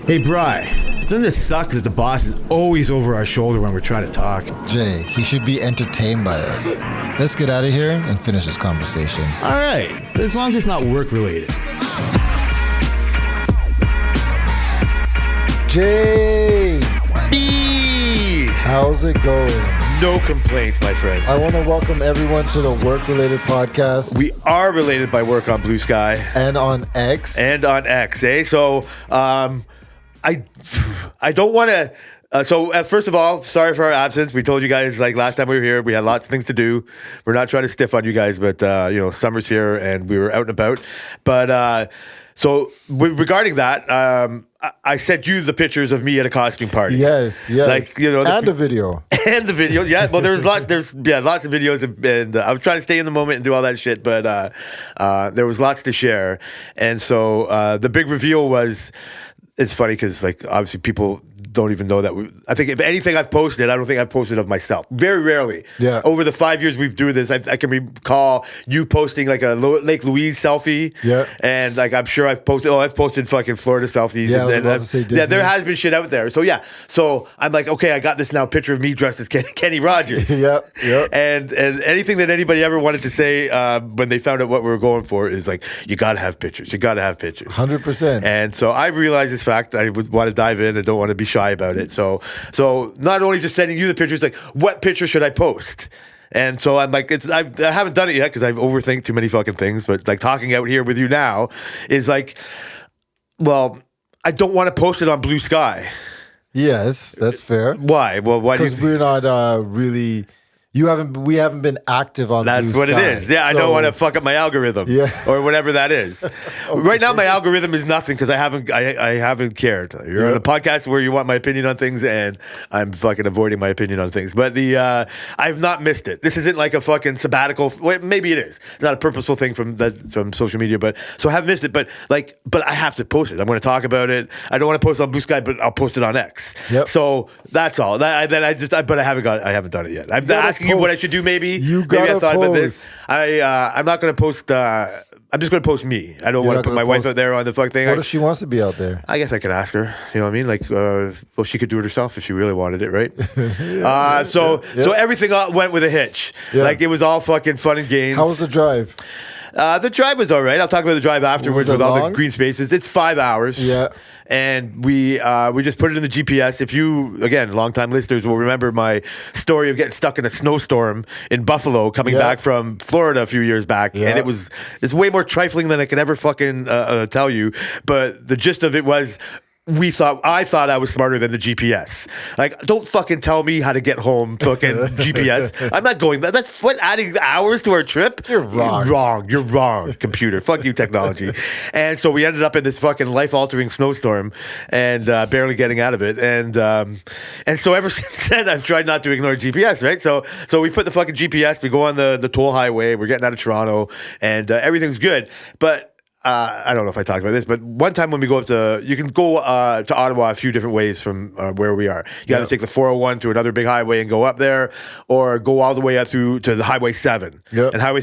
Hey, Bri, doesn't it suck that the boss is always over our shoulder when we're trying to talk? Jay, he should be entertained by us. Let's get out of here and finish this conversation. All right, as long as it's not work-related. Jay! How's it going? No complaints, my friend. I want to welcome everyone to the Work-Related Podcast. We are related by work on Blue Sky. And on X. Eh? So, I don't want to... first of all, sorry for our absence. We told you guys, like, last time we were here, we had lots of things to do. We're not trying to stiff on you guys, but, summer's here and we were out and about. But, regarding that, I sent you the pictures of me at a costume party. Yes. Like, and the video. And the video, yeah. Well, there's lots of videos, and I was trying to stay in the moment and do all that shit, but there was lots to share. And so the big reveal was, it's funny because, like, obviously people don't even know that I think if anything I've posted, I don't think I've posted of myself. Very rarely. Yeah. Over the 5 years we've doing this, I can recall you posting like a Lake Louise selfie. Yeah. And like I'm sure I've posted fucking Florida selfies. Yeah, yeah, there has been shit out there. So yeah. So I'm like, okay, I got this now picture of me dressed as Kenny Rogers. Yep. And anything that anybody ever wanted to say when they found out what we were going for is like, you gotta have pictures. 100%. And so I realized this fact. I would want to dive in and don't want to be shy about it. So not only just sending you the pictures, like what picture should I post? And so I'm like, I haven't done it yet because I've overthink too many fucking things. But like talking out here with you now is like, well, I don't want to post it on Blue Sky. Yes, that's fair. Why? Well, why? Because we're not really. We haven't been active on That's Blue what Sky, it is. Yeah, I don't want to fuck up my algorithm. Yeah. Or whatever that is. Okay. Right now, my algorithm is nothing because I haven't cared. You're on a podcast where you want my opinion on things, and I'm fucking avoiding my opinion on things. But I've not missed it. This isn't like a fucking sabbatical. Well, maybe it is. It's not a purposeful thing from social media, but so I haven't missed it. But I have to post it. I'm going to talk about it. I don't want to post it on Blue Sky, but I'll post it on X. Yep. So that's all. I haven't done it yet. I'm asking you what I should do. Maybe gotta I thought post. about this. I'm not going to post. I'm just going to post me. I don't want to put my wife out there on the fuck thing. What if she wants to be out there? I guess I could ask her. You know what I mean? Like, well, she could do it herself if she really wanted it, right? So everything went with a hitch. Yeah. Like it was all fucking fun and games. How was the drive? The drive was all right. I'll talk about the drive afterwards with all the green spaces. It's 5 hours. Yeah. And we just put it in the GPS. If you, again, longtime listeners will remember my story of getting stuck in a snowstorm in Buffalo coming back from Florida a few years back. Yeah. And it's way more trifling than I can ever fucking tell you. But the gist of it was, I thought I was smarter than the GPS. Like, don't fucking tell me how to get home, fucking GPS. I'm not going. That's what, adding hours to our trip? You're wrong. You're wrong, computer. Fuck you, technology. And so we ended up in this fucking life-altering snowstorm and barely getting out of it. And so ever since then, I've tried not to ignore GPS, right? So we put the fucking GPS. We go on the toll highway. We're getting out of Toronto, and everything's good. But I don't know if I talked about this, but one time when we go you can go to Ottawa a few different ways from where we are. You got to take the 401 to another big highway and go up there, or go all the way up through to the Highway 7. Yep. And Highway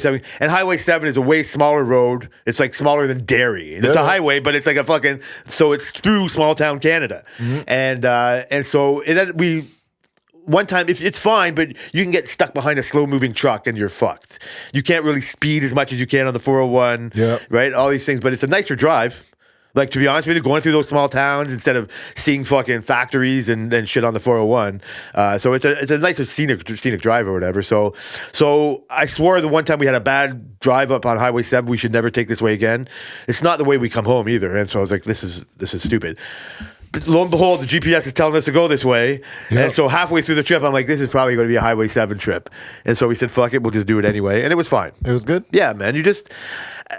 7 is a way smaller road. It's like smaller than Derry. It's a highway, but it's like so it's through small town Canada. Mm-hmm. And so one time, it's fine, but you can get stuck behind a slow-moving truck and you're fucked. You can't really speed as much as you can on the 401, right? All these things, but it's a nicer drive. Like, to be honest with you, going through those small towns instead of seeing fucking factories and shit on the 401. So it's a nicer scenic drive or whatever. So I swore the one time we had a bad drive up on Highway 7, we should never take this way again. It's not the way we come home either. And so I was like, this is stupid. But lo and behold, the GPS is telling us to go this way. Yep. And so halfway through the trip, I'm like, this is probably going to be a Highway 7 trip. And so we said, fuck it, we'll just do it anyway. And it was fine. It was good? Yeah, man.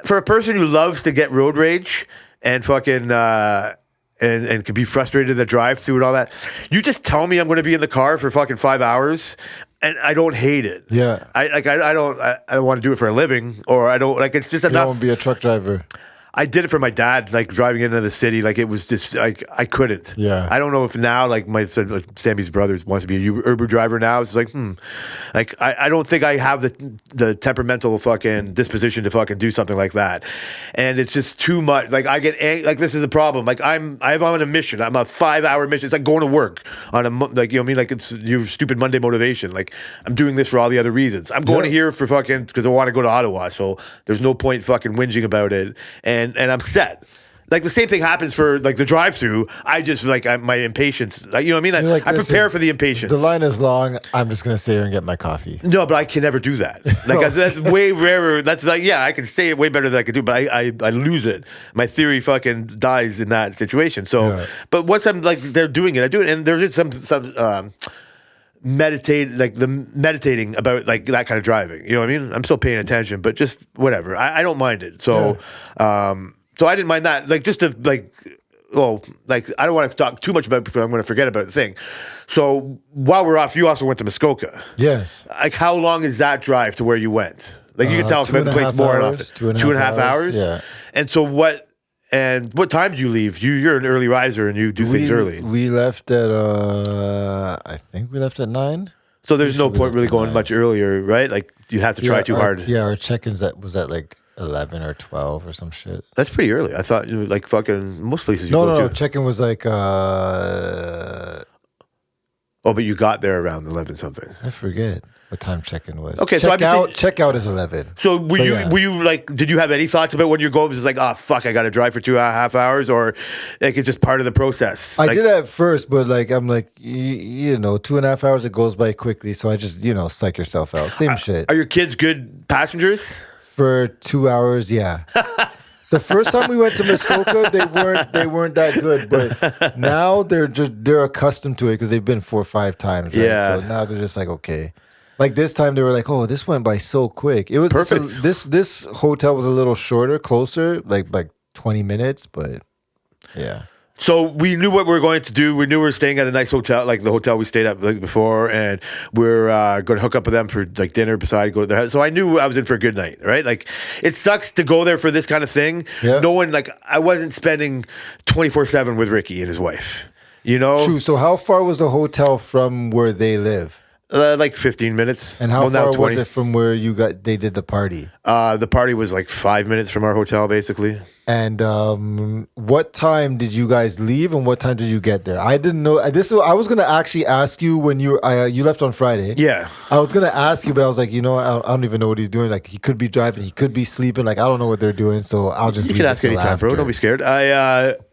For a person who loves to get road rage and fucking, and can be frustrated at the drive through and all that, you just tell me I'm going to be in the car for fucking 5 hours. And I don't hate it. Yeah. I don't want to do it for a living, or I don't, like, it's just enough. You don't want to be a truck driver. I did it for my dad, like driving into the city. Like it was just like I couldn't. Yeah. I don't know if now, like my Sammy's brother wants to be a Uber driver now. It's like, like I don't think I have the temperamental fucking disposition to fucking do something like that, and it's just too much. Like I get like this is the problem. Like I'm on a mission. I'm a 5-hour mission. It's like going to work on like you know what I mean. Like it's your stupid Monday motivation. Like I'm doing this for all the other reasons. I'm going to here for fucking because I want to go to Ottawa. So there's no point fucking whinging about it. And I'm set. Like the same thing happens for like the drive-through. I just like my impatience. Like, you know what I mean? I prepare for the impatience. The line is long. I'm just gonna sit here and get my coffee. No, but I can never do that. Like that's way rarer. That's like I can say it way better than I could do, but I lose it. My theory fucking dies in that situation. So, but once I'm like they're doing it, I do it, and there's some meditating about like that kind of driving. You know what I mean? I'm still paying attention, but just whatever. I don't mind it. So. So I didn't mind that. Like just to like, like I don't want to talk too much about it because I'm going to forget about the thing. So while we're off, you also went to Muskoka. Yes. Like how long is that drive to where you went? Like you can tell us about the place more often. 2.5 hours. Yeah. And so what time do you leave? You're an early riser and you do things early. We left at I think we left at 9. So there's no point really going much earlier, right? Like you have to try too hard. Yeah, our check-ins was at like 11 or 12 or some shit. That's pretty early. I thought like fucking most places you go to. No, check-in was like but you got there around 11 something. I forget what time check-in was. Okay, checkout is 11. So were you like, did you have any thoughts about when you're going? Was it like, oh fuck, I got to drive for 2.5 hours, or like it's just part of the process? I did at first, but like I'm like, you know, 2.5 hours it goes by quickly, so I just psych yourself out. Same shit. Are your kids good passengers? For 2 hours, yeah. The first time we went to Muskoka, they weren't that good, but now they're accustomed to it because they've been 4 or 5 times. Right? Yeah. So now they're just like, okay. Like this time they were like, oh, this went by so quick. It was perfect. This hotel was a little shorter, closer, like 20 minutes, but yeah. So we knew what we were going to do. We knew we were staying at a nice hotel, like the hotel we stayed at like before, and we're going to hook up with them for like dinner beside go to their house. So I knew I was in for a good night, right? Like it sucks to go there for this kind of thing. Yeah. No one I wasn't spending 24/7 with Ricky and his wife. You know. True. So how far was the hotel from where they live? Like 15 minutes. And how far was it from where they did the party? The party was like 5 minutes from our hotel, basically. And what time did you guys leave, and what time did you get there? I didn't know. I was gonna actually ask you when you left on Friday. Yeah, I was gonna ask you, but I was like, I don't even know what he's doing. Like he could be driving, he could be sleeping. Like I don't know what they're doing, so I'll just. You can ask anytime, bro. Don't be scared.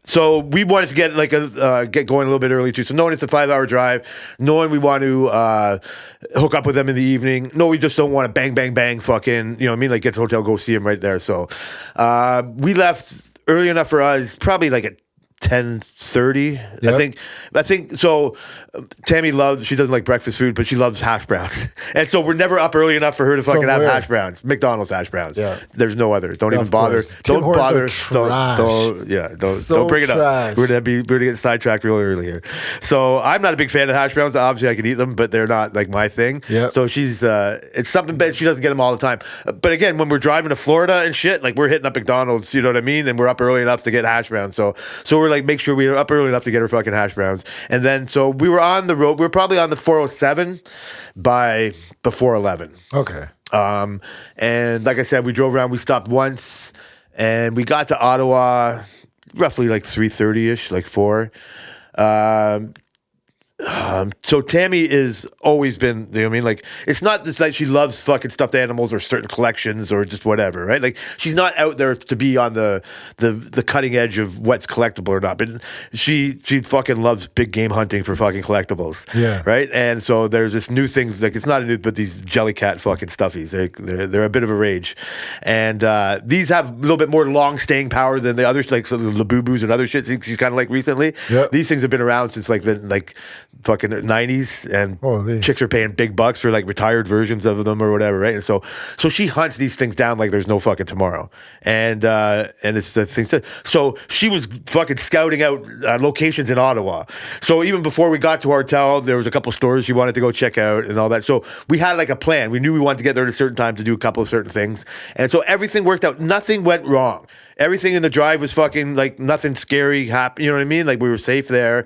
So we wanted to get get going a little bit early too. So knowing it's a 5-hour drive, knowing we want to hook up with them in the evening. No, we just don't want to bang, bang, bang, fucking. You know what I mean? Like get to the hotel, go see him right there. So we left early enough for us, probably like at 10:30. Yep. I think so. Tammy she doesn't like breakfast food, but she loves hash browns. And so we're never up early enough for her to fucking have hash browns. McDonald's hash browns. Yeah. There's no others. Don't even bother. Course. Don't bother. Don't bring it up. We're gonna get sidetracked real early here. So I'm not a big fan of hash browns. Obviously I can eat them, but they're not like my thing. Yeah. So she's it's something bad. She doesn't get them all the time. But again, when we're driving to Florida and shit, like we're hitting up McDonald's, you know what I mean? And we're up early enough to get hash browns. So we're like, make sure we are up early enough to get her fucking hash browns. And then so we were on the road. We were probably on the 407 before 11. Okay. And like I said, we drove around. We stopped once, and we got to Ottawa roughly like 3:30ish, like 4. So Tammy is always been, you know what I mean? Like, it's not just like she loves fucking stuffed animals or certain collections or just whatever, right? Like, she's not out there to be on the cutting edge of what's collectible or not, but she fucking loves big game hunting for fucking collectibles. Yeah. Right? And so there's this new things, like, it's not a new, but these Jellycat fucking stuffies, they're a bit of a rage. And these have a little bit more long staying power than the others, like so the Labubus and other shit she's kind of like recently. Yep. These things have been around since like fucking 90s, and Holy. chicks are paying big bucks for like retired versions of them or whatever, right? And so she hunts these things down like there's no fucking tomorrow, and it's the thing. So she was fucking scouting out locations in Ottawa. So even before we got to our hotel, there was a couple stores she wanted to go check out and all that. So we had like a plan. We knew we wanted to get there at a certain time to do a couple of certain things, and so everything worked out. Nothing went wrong. Everything in the drive was fucking like nothing scary happened. You know what I mean? Like we were safe there.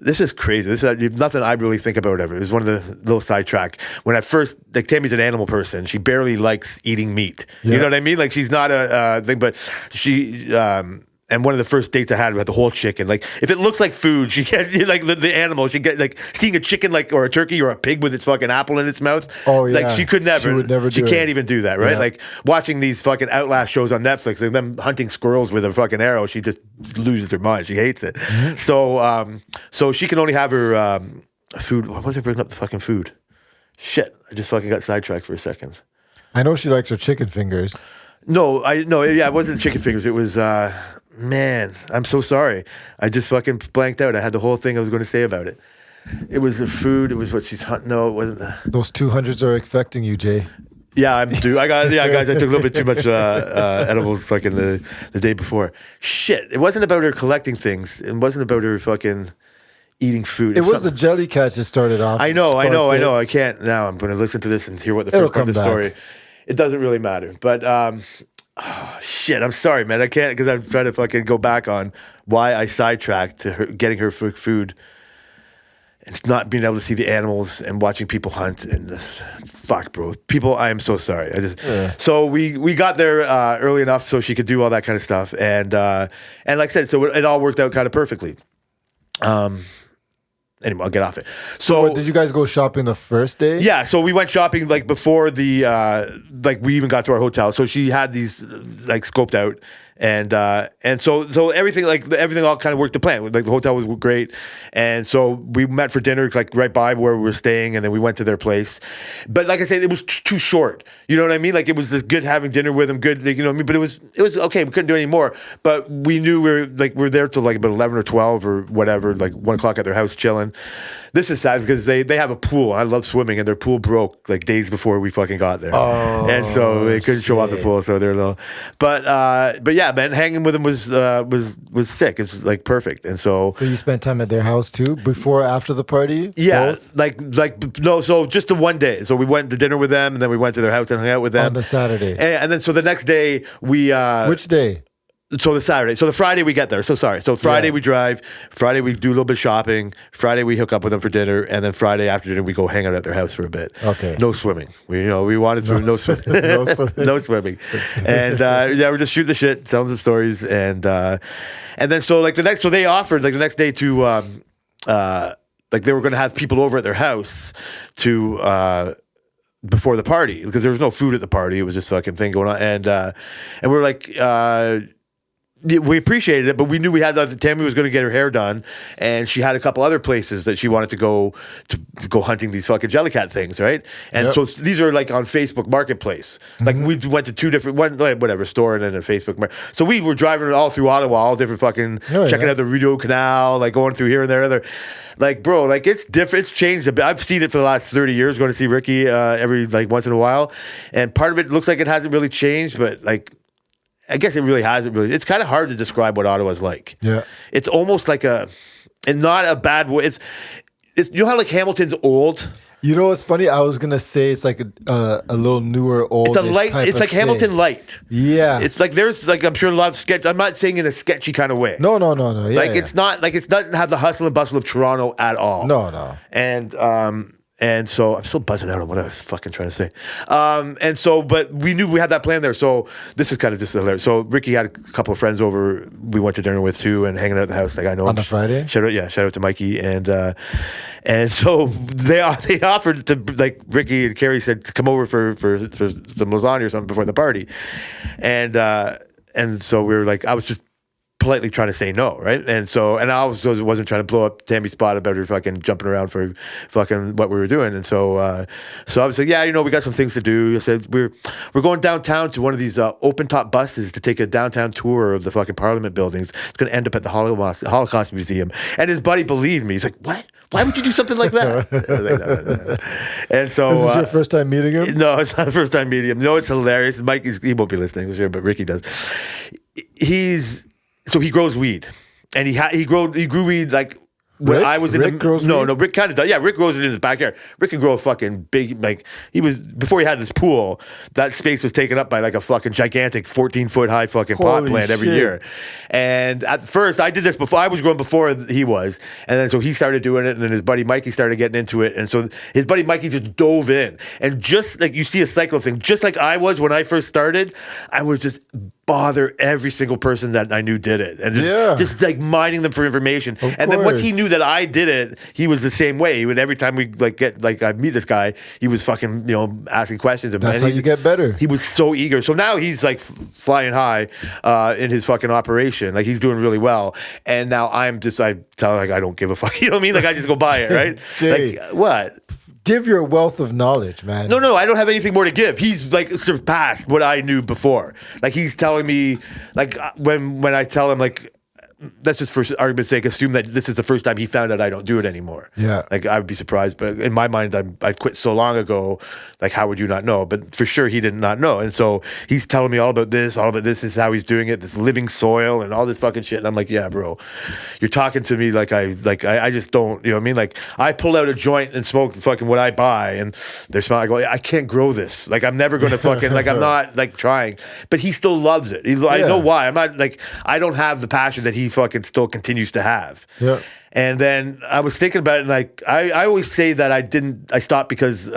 This is crazy. This is nothing I really think about ever. It was one of the little sidetrack. When at first, like Tammy's an animal person. She barely likes eating meat. Yeah. You know what I mean? Like she's not a thing, but she. And one of the first dates I had, we had the whole chicken. Like if it looks like food, she gets like the animal. She get like seeing a chicken like or a turkey or a pig with its fucking apple in its mouth. Oh yeah, like she could never. She would never. She can't even do that, right? Yeah. Like watching these fucking Outlast shows on Netflix, like them hunting squirrels with a fucking arrow. She just loses her mind. She hates it. Mm-hmm. So she can only have her food. Why was I bringing up the fucking food? Shit, I just fucking got sidetracked for a second. I know she likes her chicken fingers. No, it wasn't chicken fingers. It was. Man, I'm so sorry. I just fucking blanked out. I had the whole thing I was going to say about it. It was the food. It was what she's hunting. No, it wasn't. Those 200s are affecting you, Jay. Yeah, I'm due. Guys, I took a little bit too much edibles fucking the day before. Shit, it wasn't about her collecting things. It wasn't about her fucking eating food. It was the Jellycats that started off. I know. I can't now. I'm going to listen to this and hear what the first part of the story. It doesn't really matter, but. Oh, shit, I'm sorry, man. I can't because I'm trying to fucking go back on why I sidetracked to her getting her food. It's not being able to see the animals and watching people hunt and this. Fuck, bro. People, I am so sorry. So we got there early enough so she could do all that kind of stuff, and like I said, so it all worked out kind of perfectly. Anyway, I'll get off it. So did you guys go shopping the first day? Yeah, so we went shopping like before the like we even got to our hotel. So she had these like scoped out, and so everything everything all kind of worked to plan. Like the hotel was great, and so we met for dinner like right by where we were staying, and then we went to their place. But like I said, it was too short. You know what I mean? Like it was just good having dinner with them, good, like, you know what I mean? But it was okay. We couldn't do any more. But we knew we're there till like about 11 or 12 or whatever, like 1 o'clock at their house chilling. This is sad because they have a pool. I love swimming, and their pool broke like days before we fucking got there, and so they couldn't show off the pool. So they're low, but yeah, man, hanging with them was sick. It's like perfect, and so you spent time at their house too, before, after the party. Yeah, both? like no, so just the one day. So we went to dinner with them, and then we went to their house and hung out with them on the Saturday, and then so the next day we which day? So the Saturday. So the Friday we get there. So sorry. So Friday we drive. Friday we do a little bit of shopping. Friday we hook up with them for dinner, and then Friday after dinner we go hang out at their house for a bit. Okay. No swimming. We wanted to no swimming. No swimming. No swimming. And we're just shooting the shit, telling some stories, and then so like they offered like the next day to like they were going to have people over at their house to. Before the party, because there was no food at the party, it was just fucking thing going on, and we were like, we appreciated it, but we knew we had Tammy was going to get her hair done, and she had a couple other places that she wanted to go hunting these fucking Jellycat things, right? And so these are like on Facebook Marketplace. Like we went to two different whatever store and then a Facebook. So we were driving all through Ottawa, all different fucking checking out the Rideau Canal, like going through here and there. Like, bro, like it's different. It's changed a bit. I've seen it for the last 30 years, going to see Ricky every like once in a while. And part of it looks like it hasn't really changed, but like, I guess it really hasn't really. It's kind of hard to describe what Ottawa's like. Yeah. It's almost like and not a bad way. It's you know how like Hamilton's old? You know what's funny? I was gonna say it's like a little newer, old. It's a light. It's like thing. Hamilton light. Yeah. It's like there's like I'm sure a lot of sketch. I'm not saying in a sketchy kind of way. No. Yeah, like it's not like it doesn't have the hustle and bustle of Toronto at all. No. And so I'm still buzzing out on what I was fucking trying to say. And so, but we knew we had that plan there. So this is kind of just hilarious. So Ricky had a couple of friends over. We went to dinner with too and hanging out at the house. Like I know on the Friday. Shout out to Mikey and so they offered to like Ricky and Carrie said to come over for some lasagna or something before the party, and so we were like I was just politely trying to say no, right? And I also wasn't trying to blow up Tammy's spot about her fucking jumping around for fucking what we were doing. And so I was like, yeah, we got some things to do. I said, we're going downtown to one of these open top buses to take a downtown tour of the fucking Parliament buildings. It's going to end up at the Holocaust Museum. And his buddy believed me. He's like, what? Why would you do something like that? I was like, no. And so This is your first time meeting him? No, it's not the first time meeting him. No, it's hilarious. Mike, he won't be listening, sure, but Ricky does. So he grows weed, and he grew weed like when Rick? I was in Rick grows no, weed? no, Rick kind of does. Yeah, Rick grows it in his backyard. Rick can grow a fucking big, like, he was, before he had this pool, that space was taken up by like a fucking gigantic 14-foot high fucking pot Holy plant every shit. year. And at first, I did this before, I was growing before he was. And then so he started doing it, and then his buddy Mikey started getting into it. And so his buddy Mikey just dove in. And just like you see a cycle thing, just like I was when I first started, I was just bother every single person that I knew did it, and just like mining them for information. And then once he knew that I did it, he was the same way. He would, every time we I meet this guy, he was fucking asking questions. That's how you get better. He was so eager. So now he's like flying high in his fucking operation. Like he's doing really well. And now I tell him like I don't give a fuck. You know what I mean? Like I just go buy it, right? Jay, like what? Give your wealth of knowledge, man. No, I don't have anything more to give. He's like surpassed what I knew before. Like he's telling me, like when I tell him, like, let's just for argument's sake assume that this is the first time he found out I don't do it anymore. Yeah. Like I would be surprised, but in my mind, I quit so long ago. Like how would you not know? But for sure he did not know. And so he's telling me all about this. This is how he's doing it. This living soil and all this fucking shit. And I'm like, yeah, bro, you're talking to me like I just don't. You know what I mean? Like I pull out a joint and smoke fucking what I buy, and they're smelling. I go, I can't grow this. Like I'm never gonna fucking like I'm not like trying. But he still loves it. I know why. I'm not like I don't have the passion that he fucking still continues to have. Yeah. And then I was thinking about it, and like I always say that I stopped because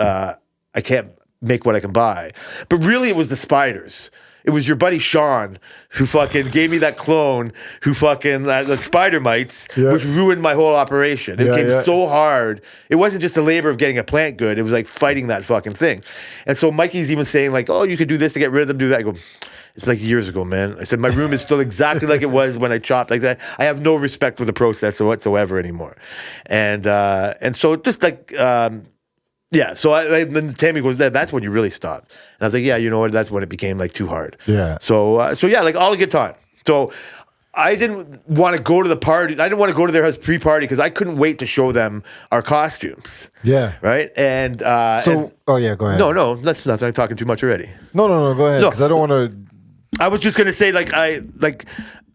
I can't make what I can buy. But really it was the spiders. It was your buddy Sean who fucking gave me that clone who fucking like spider mites, which ruined my whole operation. It became so hard. It wasn't just the labor of getting a plant good. It was like fighting that fucking thing. And so Mikey's even saying like, oh, you could do this to get rid of them, do that. I go, it's like years ago, man. I said, my room is still exactly like it was when I chopped like that. I have no respect for the process whatsoever anymore. And so just like, yeah. So then Tammy goes, that's when you really stopped. And I was like, yeah, you know what? That's when it became like too hard. Yeah. So yeah, like all a good time. So I didn't want to go to the party. I didn't want to go to their house pre-party because I couldn't wait to show them our costumes. Yeah. Right. And oh yeah, go ahead. No, that's nothing. I'm talking too much already. No, go ahead. Because I don't want to. I was just gonna say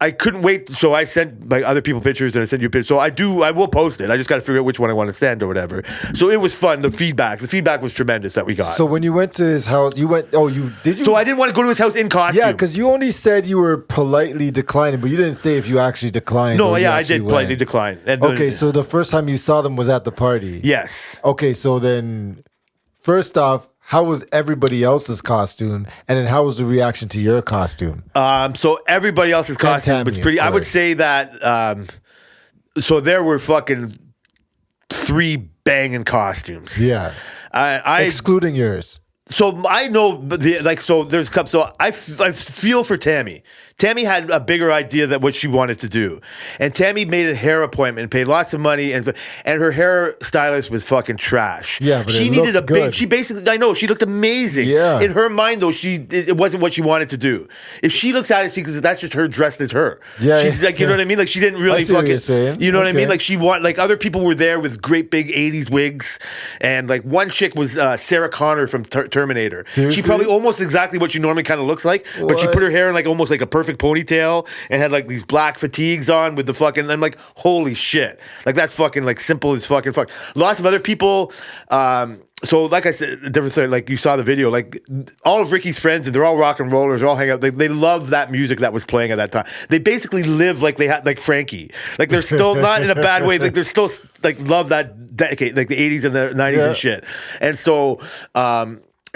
I couldn't wait, so I sent like other people pictures and I sent you pictures. So I will post it. I just got to figure out which one I want to send or whatever. So it was fun. The feedback was tremendous that we got. So when you went to his house, you went. Oh, you did you? So I didn't want to go to his house in costume. Yeah, because you only said you were politely declining, but you didn't say if you actually declined. No, or you yeah, I actually did politely went. decline. And Okay, so the first time you saw them was at the party. yes. Okay, so then first off, how was everybody else's costume, and then how was the reaction to your costume? So everybody else's costume was Tammy, pretty. of I would course. say that. So there were fucking 3 banging costumes. Yeah, I excluding yours. So I know, so there's a couple. So I feel for Tammy. Tammy had a bigger idea that what she wanted to do, and Tammy made a hair appointment and paid lots of money, and her hair stylist was fucking trash. Yeah, but she it needed a looked big. good. She basically, I know, she looked amazing. Yeah. In her mind, though, it wasn't what she wanted to do. If she looks at it, she because that's just her dressed as her. Yeah, she's like, you know what I mean? Like she didn't really I see what fucking. you're saying. You know what I mean? Okay. Like she like other people were there with great big '80s wigs, and like one chick was Sarah Connor from Terminator. Seriously? She probably almost exactly what she normally kind of looks like, but she What? put her hair in like almost like a perfect ponytail and had like these black fatigues on with the fucking. I'm like, holy shit! Like that's fucking like simple as fucking fuck. Lots of other people. So like I said, different story, like you saw the video, like all of Ricky's friends, and they're all rock and rollers, they're all hang out. They love that music that was playing at that time. They basically live like they had like Frankie. Like they're still not in a bad way. Like they're still like love that decade, like the 80s and the 90s and shit. And so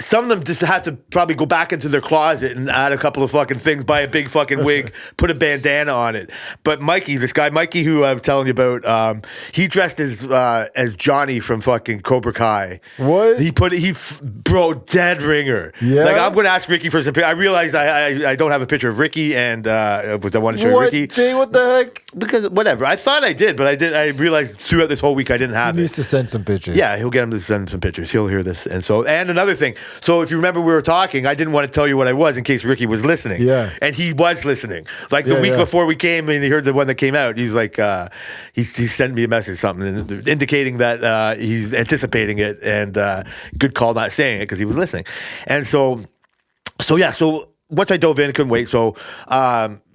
some of them just have to probably go back into their closet and add a couple of fucking things, buy a big fucking wig, put a bandana on it. But Mikey, this guy Mikey, who I'm telling you about, he dressed as Johnny from fucking Cobra Kai. What? Bro, dead ringer. Yeah. Like, I'm going to ask Ricky for some. I realized I don't have a picture of Ricky, and I want to show Ricky. Jay, what the heck? Because whatever, I thought I did, but I realized throughout this whole week I didn't have He it. needs to send some pictures. Yeah, he'll get him to send some pictures. He'll hear this. And another thing. So if you remember we were talking, I didn't want to tell you what I was in case Ricky was listening. Yeah. And he was listening. Like the week before we came and he heard the one that came out, he's like, he sent me a message, something indicating that he's anticipating it, and good call not saying it because he was listening. And so once I dove in, I couldn't wait. So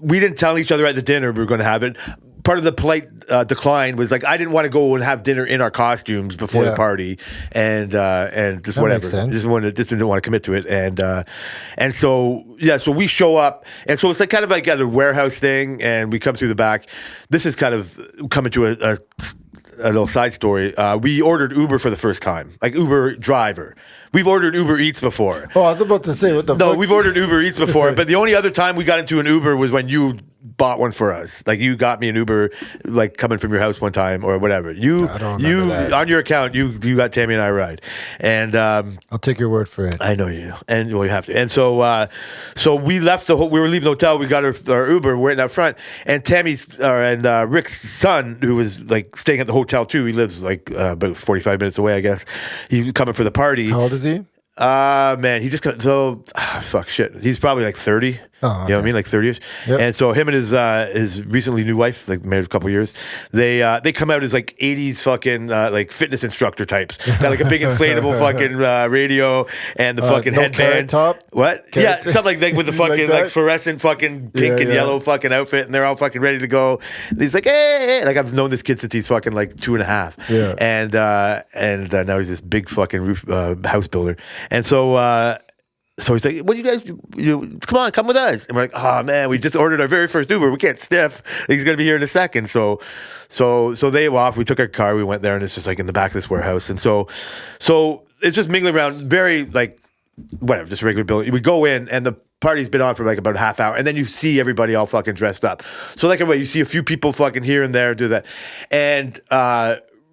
we didn't tell each other at the dinner we were going to have it. Part of the polite decline was like I didn't want to go and have dinner in our costumes before the party, and just that whatever. Makes sense. Just didn't want to commit to it, and so we show up, and so it's like kind of like at a warehouse thing, and we come through the back. This is kind of coming to a little side story. We ordered Uber for the first time, like Uber driver. We've ordered Uber Eats before. Oh, I was about to say, what the fuck? No, we've ordered Uber Eats before, but the only other time we got into an Uber was when you bought one for us. Like you got me an Uber, like coming from your house one time or whatever. I don't remember that. On your account, you got Tammy and I a ride, and I'll take your word for it. I know you, and well, you have to. And so we left we were leaving the hotel. We got our Uber. We're in out front, and Rick's son, who was like staying at the hotel too. He lives like about 45 minutes away, I guess. He's coming for the party. How old is he? Man, he just got fuck shit. He's probably like 30. Oh, okay. You know what I mean? Like 30ish. Yep. And so him and his recently new wife, like married a couple years, they come out as like 80s fucking like fitness instructor types. Got like a big inflatable fucking radio and the fucking no headband. carrot top? What? Carrot Yeah, something like with the fucking Like like that? fluorescent fucking pink and yellow fucking outfit, and they're all fucking ready to go. And he's like, hey, like I've known this kid since he's fucking like 2.5. Yeah. And now he's this big fucking house builder. And so he's like, what do you guys do? Come with us. And we're like, oh man, we just ordered our very first Uber. We can't stiff. He's going to be here in a second. So they off. We took our car. We went there, and it's just like in the back of this warehouse. And so it's just mingling around, very like, whatever, just regular building. We go in, and the party's been on for like about a half hour, and then you see everybody all fucking dressed up. So like, you see a few people fucking here and there do that. And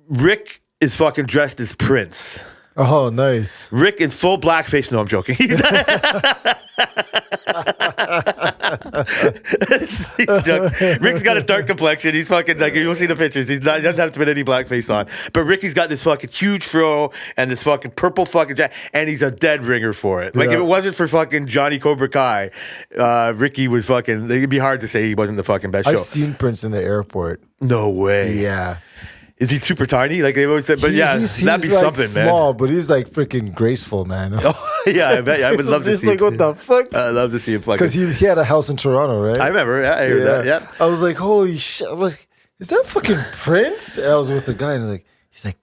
Rick is fucking dressed as Prince. Oh, nice. Rick in full blackface. No, I'm joking. He's Rick's got a dark complexion. He's fucking like, you'll see the pictures. He doesn't have to put any blackface on. But Ricky's got this fucking huge fro and this fucking purple fucking jacket, and he's a dead ringer for it. Like if it wasn't for fucking Johnny Cobra Kai, Ricky would fucking. It'd be hard to say he wasn't the fucking best show. I've seen Prince in the airport. No way. Yeah. Is he super tiny? Like they always said, but He's that'd be like something, small, man. but he's like freaking graceful, man. Oh, yeah, I bet. I would love to Just see. like, what the fuck? I'd love to see him fucking. Because he had a house in Toronto, right? I remember. Yeah, I heard that. Yeah. I was like, holy shit. I'm like, is that fucking Prince? And I was with the guy, and he's like,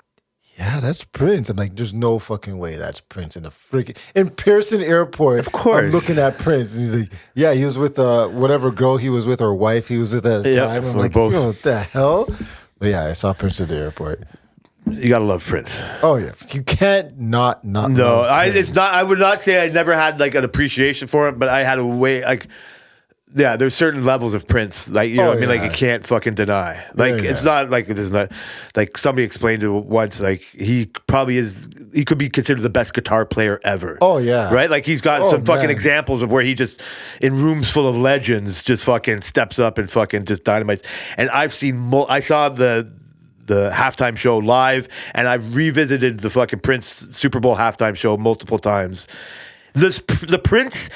yeah, that's Prince. I'm like, there's no fucking way that's Prince in the freaking in Pearson Airport. Of course. I'm looking at Prince, and he's like, yeah, he was with whatever girl he was with, or wife he was with at the time. I'm like, both. yo, what the hell? But yeah, I saw Prince at the airport. You gotta love Prince. Oh yeah, you can't not. No, love Prince. it's not. I would not say I never had like an appreciation for him, but I had a way like. Yeah, there's certain levels of Prince, like you know, what I mean, like you can't fucking deny. Like it's not like there's not like somebody explained it once. Like he probably is. He could be considered the best guitar player ever. Oh yeah, right. Like he's got some fucking examples of where he just in rooms full of legends just fucking steps up and fucking just dynamites. And I've seen. I saw the halftime show live, and I've revisited the fucking Prince Super Bowl halftime show multiple times. The Prince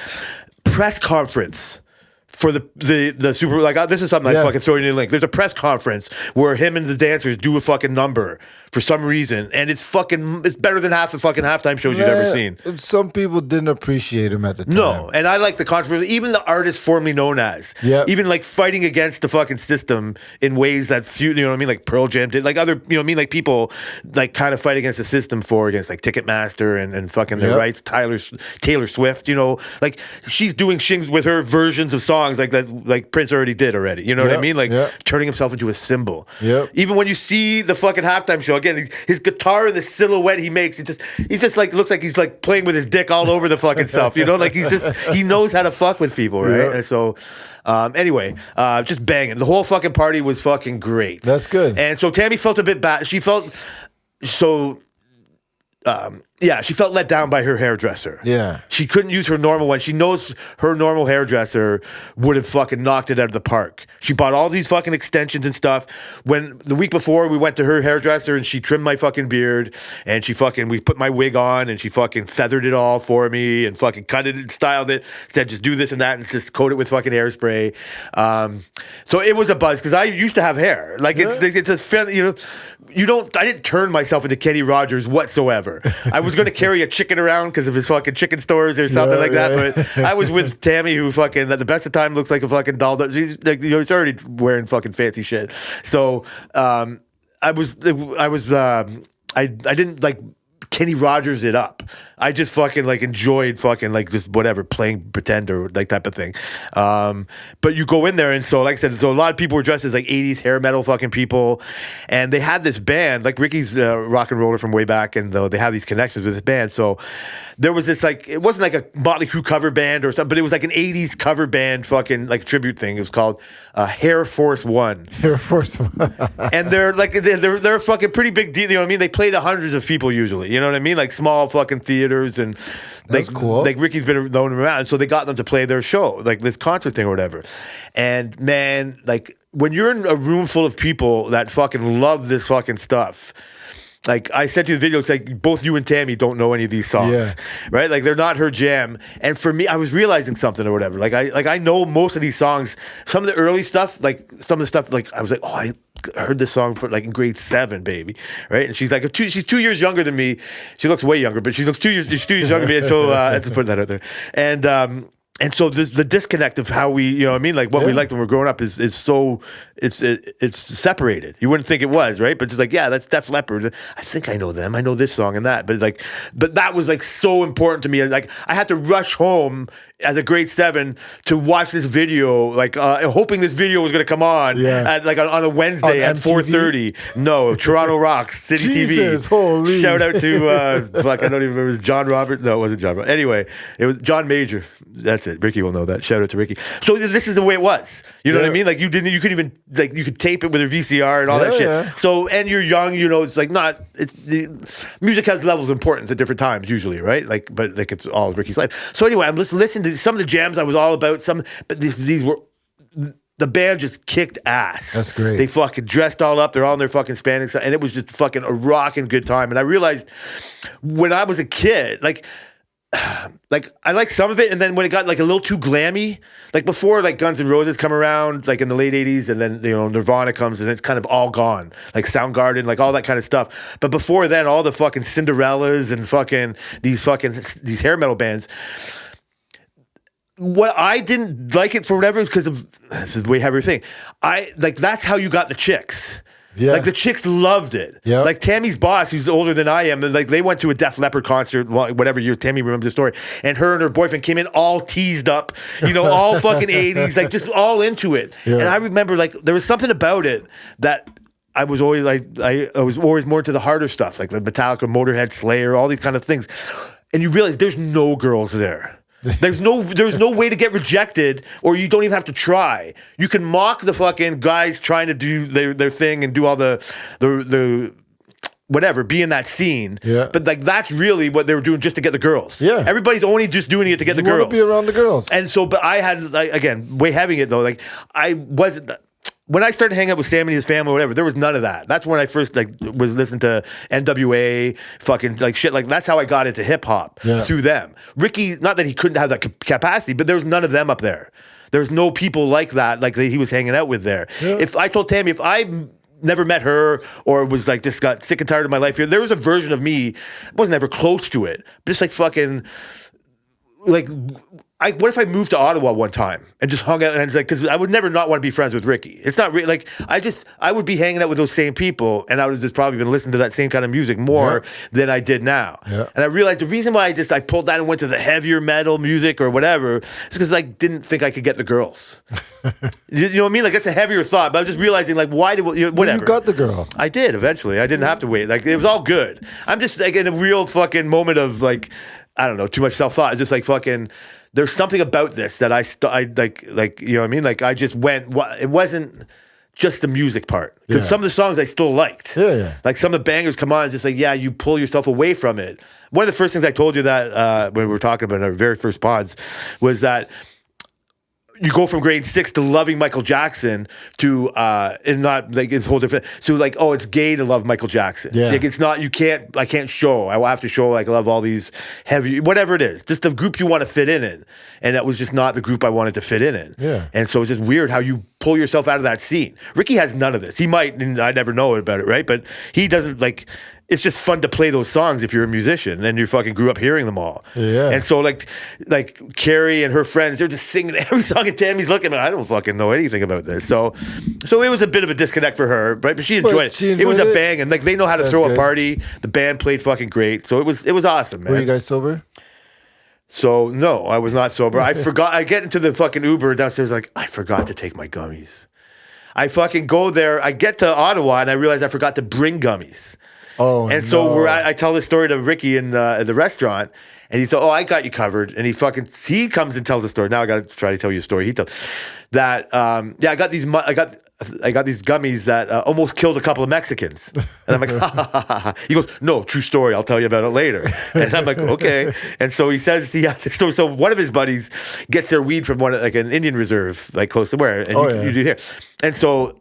press conference for the Super, like this is something I fucking throw you in a link. There's a press conference where him and the dancers do a fucking number for some reason, and it's better than half the fucking halftime shows you've ever seen. Some people didn't appreciate him at the time. No, and I like the controversy. Even the artist formerly known as, even like fighting against the fucking system in ways that few, you know what I mean, like Pearl Jam did, like other, you know what I mean, like people like kind of fight against the system against like Ticketmaster and fucking their rights. Taylor Swift, you know, like she's doing things with her versions of songs songs like that, like Prince already did already. You know what I Yep, mean? Like yep. turning himself into a symbol. Yep. Even when you see the fucking halftime show again, his guitar and the silhouette he makes, he just like looks like he's like playing with his dick all over the fucking stuff. You know, like he knows how to fuck with people, right? Yep. And so. Anyway, just banging. The whole fucking party was fucking great. That's good. And so Tammy felt a bit bad. She felt so. She felt let down by her hairdresser. Yeah. She couldn't use her normal one. She knows her normal hairdresser would have fucking knocked it out of the park. She bought all these fucking extensions and stuff. When the week before we went to her hairdresser and she trimmed my fucking beard and we put my wig on and she fucking feathered it all for me and fucking cut it and styled it. Said just do this and that and just coat it with fucking hairspray. So it was a buzz because I used to have hair. Like it's a, you know, I didn't turn myself into Kenny Rogers whatsoever. I was going to carry a chicken around because of his fucking chicken stores or something like that. But I was with Tammy, who fucking at the best of time looks like a fucking doll. She's like, you know, he's already wearing fucking fancy shit. So I didn't like Kenny Rogers it up. I just fucking like enjoyed fucking like just whatever, playing pretend or like type of thing. But you go in there and so like I said, so a lot of people were dressed as like 80s hair metal fucking people. And they had this band, like Ricky's rock and roller from way back, and they have these connections with this band. So there was this like, it wasn't like a Motley Crue cover band or something, but it was like an 80s cover band fucking like tribute thing. It was called Hair Force One. Air Force One. And they're like they're a fucking pretty big deal. You know what I mean? They play to hundreds of people usually. You know what I mean? Like small fucking theaters and That's cool. Like Ricky's been known around, so they got them to play their show, like this concert thing or whatever. And man, like when you're in a room full of people that fucking love this fucking stuff. Like I said to the video, it's like both you and Tammy don't know any of these songs, right? Like they're not her jam. And for me, I was realizing something or whatever. Like I know most of these songs. Some of the early stuff, like some of the stuff, like I was like, oh, I heard this song for like in grade 7, baby, right? And she's like, she's 2 years younger than me. She looks way younger, but she's 2 years younger than me. And so I had to put that out there. And so the disconnect of how we, you know what I mean? Like what we liked when we were growing up is so, it's separated. You wouldn't think it was, right? But it's like, yeah, that's Def Leppard. I think I know them. I know this song and that. But it's like, but that was like so important to me. Like I had to rush home as a grade 7 to watch this video, like hoping this video was going to come on at like on a Wednesday at 4:30. No, Toronto Rocks, City Jesus, TV. holy. Shout out to, fuck, I don't even remember, John Robert. No, it wasn't John Robert. Anyway, it was John Major. That's it. Ricky will know that. Shout out to Ricky. So this is the way it was. You know what I mean? Like you could even like you could tape it with a VCR and all that shit. Yeah. So and you're young, you know, it's like not. It's the music has levels of importance at different times usually, right? Like, but like it's all Ricky's life. So anyway, I'm listening to some of the jams I was all about. But these were. The band just kicked ass. That's great. They fucking dressed all up. They're all in their fucking spandex, and it was just fucking a rocking good time. And I realized when I was a kid, like I liked some of it, and then when it got like a little too glammy, like before like Guns N' Roses come around, like in the late 80s, and then, you know, Nirvana comes and it's kind of all gone, like Soundgarden, like all that kind of stuff. But before then, all the fucking Cinderellas and fucking these hair metal bands. What I didn't like it for whatever is because of, this is the way heavier thing. That's how you got the chicks. Yeah. Like the chicks loved it. Yeah. Like Tammy's boss, who's older than I am, and like they went to a Def Leppard concert, whatever year. Tammy remembers the story. And her and her boyfriend came in all teased up, you know, all fucking 80s, like just all into it. Yeah. And I remember like there was something about it that I was always like, I was always more into the harder stuff, like the Metallica, Motorhead, Slayer, all these kind of things. And you realize there's no girls there. There's no way to get rejected, or you don't even have to try. You can mock the fucking guys trying to do their thing and do all the whatever, be in that scene. Yeah. But like that's really what they were doing just to get the girls. Yeah. Everybody's only just doing it to get the You want girls. to be around the girls. And so, but I had like again, way having it though. Like I wasn't. When I started hanging out with Sam and his family or whatever, there was none of that. That's when I first like was listening to NWA, fucking like shit. Like that's how I got into hip hop through them. Ricky, not that he couldn't have that capacity, but there was none of them up there. There's no people like that, like that he was hanging out with there. Yeah. If I told Tammy, if I never met her or was like just got sick and tired of my life here, there was a version of me, wasn't ever close to it, just like fucking like what if I moved to Ottawa one time and just hung out and like, because I would never not want to be friends with Ricky. It's not really like I would be hanging out with those same people, and I would have just probably been listening to that same kind of music more than I did now. Yeah. And I realized the reason why I pulled down and went to the heavier metal music or whatever is because I didn't think I could get the girls. You know what I mean? Like that's a heavier thought, but I was just realizing like why did whatever. You got the girl. I did eventually. I didn't have to wait. Like it was all good. I'm just like in a real fucking moment of like I don't know, too much self thought. It's just like fucking. There's something about this that I like you know what I mean? Like I just went. It wasn't just the music part because some of the songs I still liked. Yeah. Like some of the bangers come on. It's just like you pull yourself away from it. One of the first things I told you that when we were talking about our very first pods was that. You go from grade 6 to loving Michael Jackson to and not like it's a whole different. So like, oh, it's gay to love Michael Jackson. Yeah. Like it's not. I can't show. I will have to show. Like I love all these heavy, whatever it is. Just the group you want to fit in it, and that was just not the group I wanted to fit in it. Yeah. And so it's just weird how you pull yourself out of that scene. Ricky has none of this. He might, and I never know about it, right? But he doesn't like. It's just fun to play those songs if you're a musician and you fucking grew up hearing them all. Yeah. And so like Carrie and her friends, they're just singing every song, and Tammy's looking. I don't fucking know anything about this. So it was a bit of a disconnect for her, right? But she enjoyed it. It was a bang, and like they know how to throw a party. The band played fucking great, so it was awesome, man. Were you guys sober? So no, I was not sober. I forgot. I get into the fucking Uber downstairs, like I forgot to take my gummies. I fucking go there. I get to Ottawa, and I realize I forgot to bring gummies. Oh, and so I tell this story to Ricky in the restaurant, and he said, "Oh, I got you covered." And he comes and tells the story. Now I got to try to tell you a story. He tells that I got these gummies that almost killed a couple of Mexicans. And I'm like, ha, ha, ha, ha, ha. He goes, "No, true story. I'll tell you about it later." And I'm like, okay. And so he says he had this story. So one of his buddies gets their weed from like an Indian reserve, like close to where, and you do here. And so.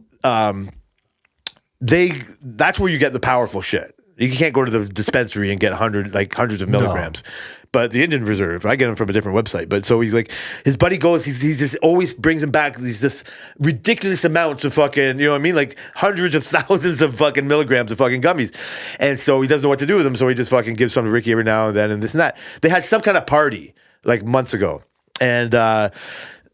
That's where you get the powerful shit. You can't go to the dispensary and get hundreds of milligrams. No. But the Indian Reserve, I get them from a different website. But so he's like, his buddy goes, he's just always brings him back these just ridiculous amounts of fucking, you know what I mean? Like hundreds of thousands of fucking milligrams of fucking gummies. And so he doesn't know what to do with them. So he just fucking gives some to Ricky every now and then and this and that. They had some kind of party like months ago. And,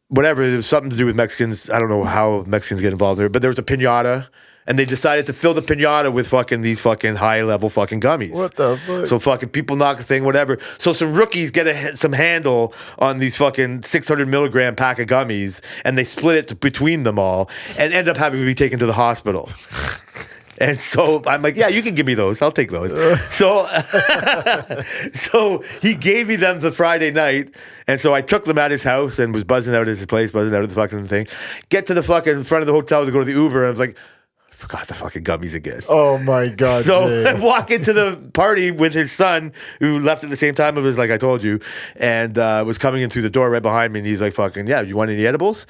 whatever, there was something to do with Mexicans. I don't know how Mexicans get involved there, but there was a piñata. And they decided to fill the piñata with fucking these fucking high-level fucking gummies. What the fuck? So fucking people knock the thing, whatever. So some rookies get some handle on these fucking 600 milligram pack of gummies, and they split it between them all, and end up having to be taken to the hospital. And so I'm like, yeah, you can give me those. I'll take those. So he gave me them the Friday night. And so I took them at his house and was buzzing out at his place, buzzing out of the fucking thing. Get to the fucking front of the hotel to go to the Uber. And I was like, forgot the fucking gummies again. Oh my God. So I walk into the party with his son, who left at the same time. It was like I told you, and was coming in through the door right behind me. And he's like, fucking, yeah, you want any edibles?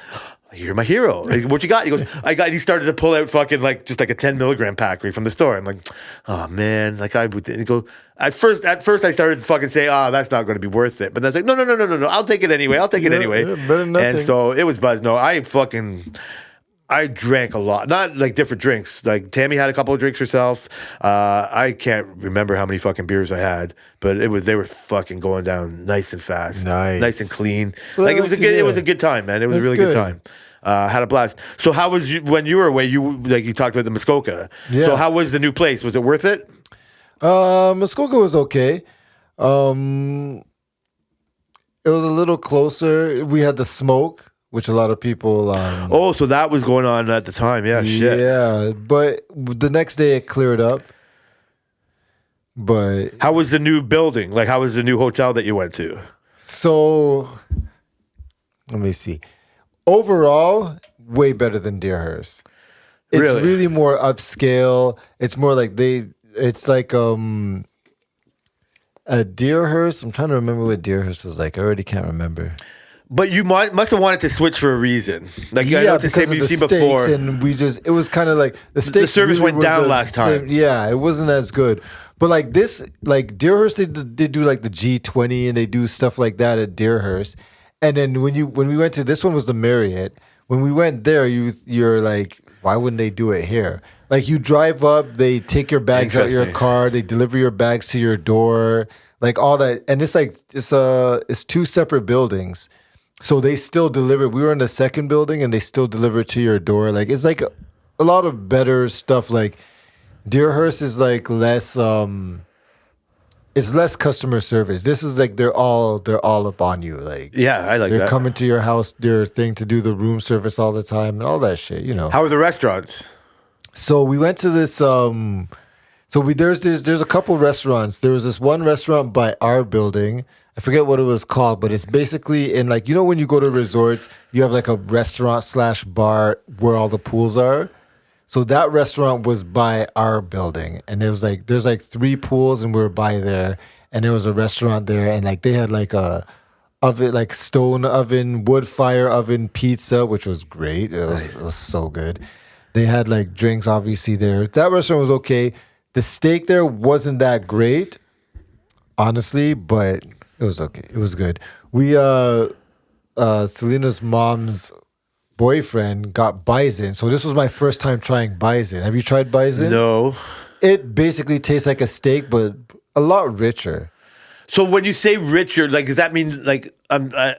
You're my hero. Like, what you got? He goes, he started to pull out fucking just like a 10 milligram pack right from the store. I'm like, oh man, like I would. He goes, at first I started to fucking say, oh, that's not going to be worth it. But then I was like, no, I'll take it anyway. I'll take it anyway. Yeah, better than nothing. And so it was buzz. No, I drank a lot, not like different drinks. Like Tammy had a couple of drinks herself. I can't remember how many fucking beers I had, but they were fucking going down nice and fast, nice and clean. So like it was a good time, man. It was a really good time. Had a blast. So how was you when you were away? You talked about the Muskoka. Yeah. So how was the new place? Was it worth it? Muskoka was okay. It was a little closer. We had the smoke, which a lot of people. So that was going on at the time. Yeah, shit. Yeah, but the next day it cleared up. But how was the new building? Like, how was the new hotel that you went to? So, let me see. Overall, way better than Deerhurst. It's really more upscale. It's more like it's like a Deerhurst. I'm trying to remember what Deerhurst was like. I already can't remember. But you must have wanted to switch for a reason. Like, I know it's the same you've seen before. And it was kind of like the service really went down last time. Yeah, it wasn't as good. But like this, like Deerhurst, they do like the G20 and they do stuff like that at Deerhurst. And then when we went to this one was the Marriott. When we went there, you're like, why wouldn't they do it here? Like you drive up, they take your bags out of your car, they deliver your bags to your door, like all that. And it's like it's two separate buildings. So they still deliver. We were in the second building, and they still deliver to your door. Like it's like a lot of better stuff. Like Deerhurst is like less. It's less customer service. This is like they're all up on you. Like Yeah, I like they're that. coming to your house, their thing to do the room service all the time and all that shit. How are the restaurants? So we went to this. There's a couple restaurants. There was this one restaurant by our building. I forget what it was called, but it's basically in like when you go to resorts, you have like a restaurant / bar where all the pools are. So that restaurant was by our building, and there's like 3 pools, and we were by there, and there was a restaurant there, and like they had like a oven, like stone oven, wood fire oven pizza, which was great. It was so good. They had like drinks, obviously there. That restaurant was okay. The steak there wasn't that great, honestly, but it was okay. It was good. We Selena's mom's boyfriend got bison. So this was my first time trying bison. Have you tried bison? No. It basically tastes like a steak, but a lot richer. So when you say richer, like, does that mean like I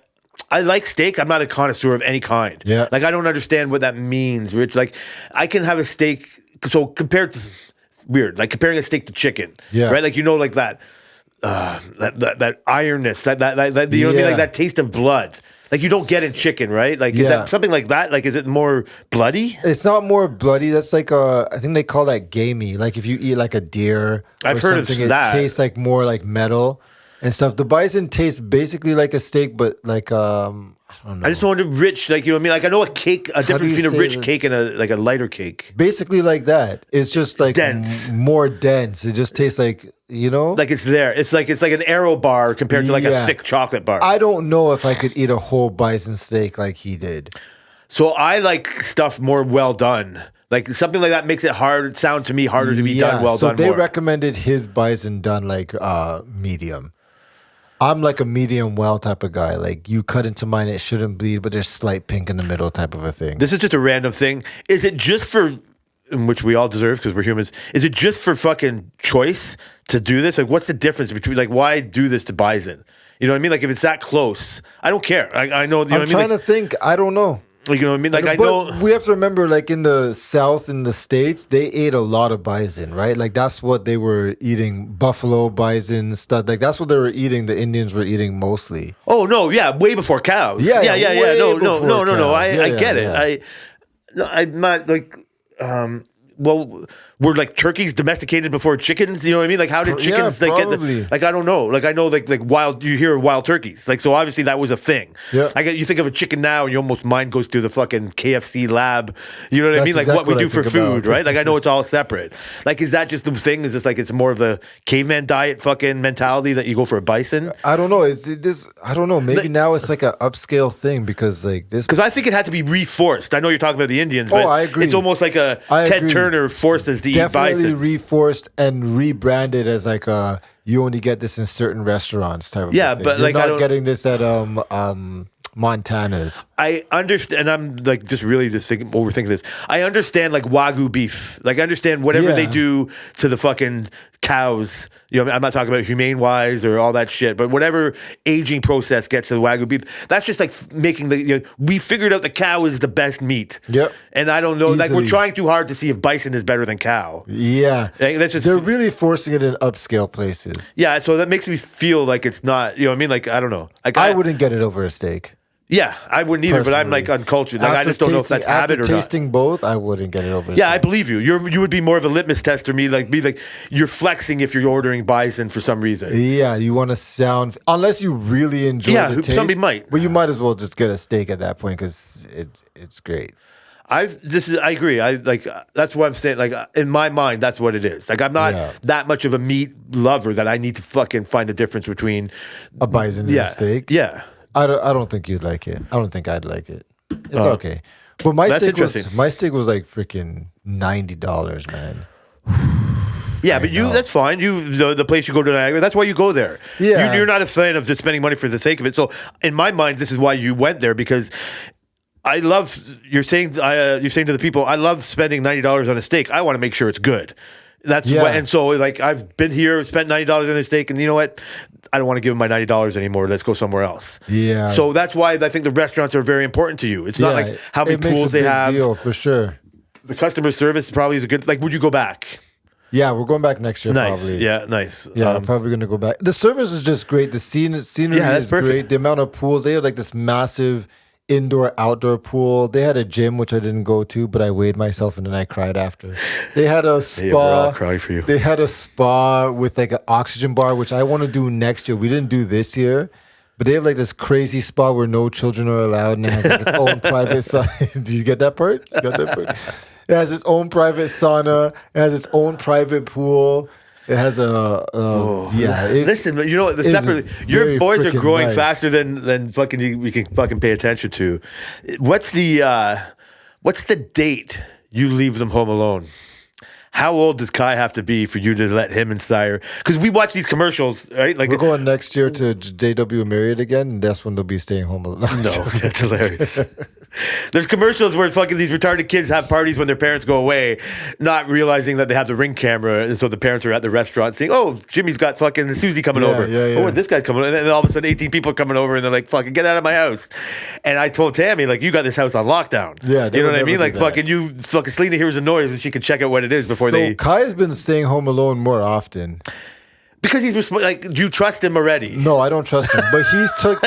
like steak. I'm not a connoisseur of any kind. Yeah. Like I don't understand what that means, rich. Like I can have a steak. So compared to like comparing a steak to chicken. Yeah. Right. Like like that ironness, that you know what I mean, like that taste of blood. Like you don't get in chicken, right? Like is that something like that? Like is it more bloody? It's not more bloody. That's like I think they call that gamey. Like if you eat like a deer I've or heard of something, that. it tastes like more like metal and stuff. The bison tastes basically like a steak, but like I don't know. I just wanted rich, like you know what I mean. Like I know a difference between a rich cake and a lighter cake. Basically like that. It's just like Dense. more dense. It just tastes like like it's there. It's like an Aero bar compared to like a thick chocolate bar. I don't know if I could eat a whole bison steak like he did. So I like stuff more well done. Like something like that makes it sound to me harder to be done well done. So they more. recommended his bison done like medium. I'm like a medium well type of guy. Like you cut into mine, it shouldn't bleed, but there's slight pink in the middle type of a thing. This is just a random thing. Is it just for, which we all deserve because we're humans, is it just for fucking choice to do this? Like what's the difference between, like why do this to bison? You know what I mean? Like if it's that close, I don't care. I know, you know what I mean? I'm trying to think. I don't know. Like, you know what I mean? Like, But we have to remember, like in the South, in the States, they ate a lot of bison, right? Like that's what they were eating: buffalo, bison, stuff. Like that's what they were eating. The Indians were eating mostly. Oh no, yeah, way before cows. Yeah. No. Cows. I get it. I'm not like, well, were like turkeys domesticated before chickens? You know what I mean? Like how did chickens probably. Like I don't know. Like I know like wild. You hear wild turkeys. Like so obviously that was a thing. Yeah. You think of a chicken now and your almost mind goes through the fucking KFC lab. You know what I mean? Like exactly what we what I do for think food, about. right? Like I know it's all separate. Like is that just the thing? Is this like it's more of the caveman diet fucking mentality that you go for a bison? I don't know. I don't know. Maybe now it's like an upscale thing because like this. Because I think it had to be reforced. I know you're talking about the Indians, but I agree. it's almost like a Ted Turner forced us to eat Definitely bison. reforced and rebranded as like you only get this in certain restaurants type of Yeah, thing. but You're like I not don't getting this at Montana's. I understand. I'm like just really overthinking this. I understand like Wagyu beef. Like I understand whatever they do to the fucking cows. You know, I'm not talking about humane wise or all that shit, but whatever aging process gets to the Wagyu beef, that's just like making we figured out the cow is the best meat. Yep. And I don't know, like we're Easily. trying too hard to see if bison is better than cow. Yeah, Like, that's just they're really forcing it in upscale places. Yeah, so that makes me feel like it's not. You know what I mean? Like I don't know. Like I wouldn't get it over a steak. Yeah, I wouldn't either. But I'm Personally. like uncultured. Like I just don't know if that's habit or after not. tasting both, I wouldn't get it over. Yeah, I believe you. You would be more of a litmus test to me. Like be like you're flexing if you're ordering bison for some reason. Yeah, you want to sound unless you really enjoy the taste. Somebody might. But you might as well just get a steak at that point because it's great. I agree. I like that's what I'm saying. Like in my mind, that's what it is. Like I'm not that much of a meat lover that I need to fucking find the difference between A bison and a steak. Yeah. I don't think you'd like it. I don't think I'd like it. It's okay. But my That's steak interesting. was like freaking $90, man. Yeah, but that's fine. The place you go to Niagara, that's why you go there. Yeah. You're not a fan of just spending money for the sake of it. So in my mind, this is why you went there because I love. You're saying to the people, I love spending $90 on a steak. I want to make sure it's good. That's what, and so like I've been here, spent $90 on a steak, and you know what? I don't want to give him my $90 anymore. Let's go somewhere else. Yeah. So that's why I think the restaurants are very important to you. It's not like how many it makes pools a they big have. deal, for sure. The customer service probably is a good. Like, would you go back? Yeah, we're going back next year. Nice. Probably. Yeah, nice. Yeah, I'm probably gonna go back. The service is just great. The scenery that's is perfect. great. The amount of pools, they had like this massive indoor outdoor pool. They had a gym which I didn't go to, but I weighed myself and then I cried after. They had a spa. Yeah, we're all crying for you. They had a spa with like an oxygen bar, which I want to do next year. We didn't do this year. But they have like this crazy spa where no children are allowed and it has like its own private sauna. Do you get that part? You got that part? It has its own private sauna. It has its own private pool. It has a Listen, you know what? The it's separate. Your very boys are freaking growing nice. faster than fucking we can fucking pay attention to. What's the date you leave them home alone? How old does Kai have to be for you to let him and Sire? Because we watch these commercials, right? Like we're going next year to JW Marriott again, and that's when they'll be staying home alone. No, that's hilarious. There's commercials where fucking these retarded kids have parties when their parents go away, not realizing that they have the Ring camera, and so the parents are at the restaurant saying, "Oh, Jimmy's got fucking Susie coming over. Yeah. Oh, this guy's coming," and then all of a sudden 18 people are coming over, and they're like, "Fucking get out of my house!" And I told Tammy, like, "You got this house on lockdown." Yeah, they you know would what I mean? never Like, do that. fucking Selena hears a noise and she can check out what it is before So they. Kai's been staying home alone more often. Because like, do you trust him already? No, I don't trust him. But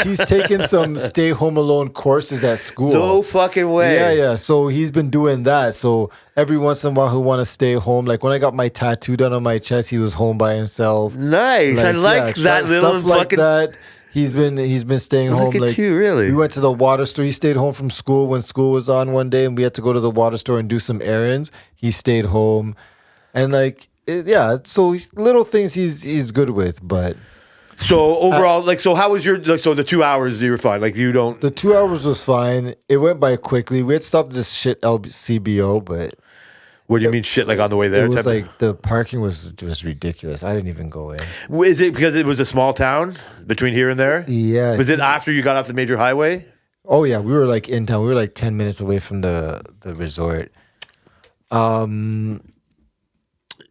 he's taken some stay home alone courses at school. No fucking way. Yeah. So he's been doing that. So every once in a while, he'll want to stay home. Like when I got my tattoo done on my chest, he was home by himself. Nice. I like that little stuff like fucking. that. He's been staying home. Look at Like you, really. we went to the water store. He stayed home from school when school was on one day, and we had to go to the water store and do some errands. He stayed home, and like. So little things he's good with, but So overall, so how was so the 2 hours you were fine? Like you don't. the 2 hours was fine. It went by quickly. We had stopped this shit LCBO, but What do you mean shit? Like on the way there? it was type of- like the parking was ridiculous. I didn't even go in. Is it because it was a small town between here and there? Yeah. Was it after you got off the major highway? Oh yeah, we were like in town. We were like 10 minutes away from the resort.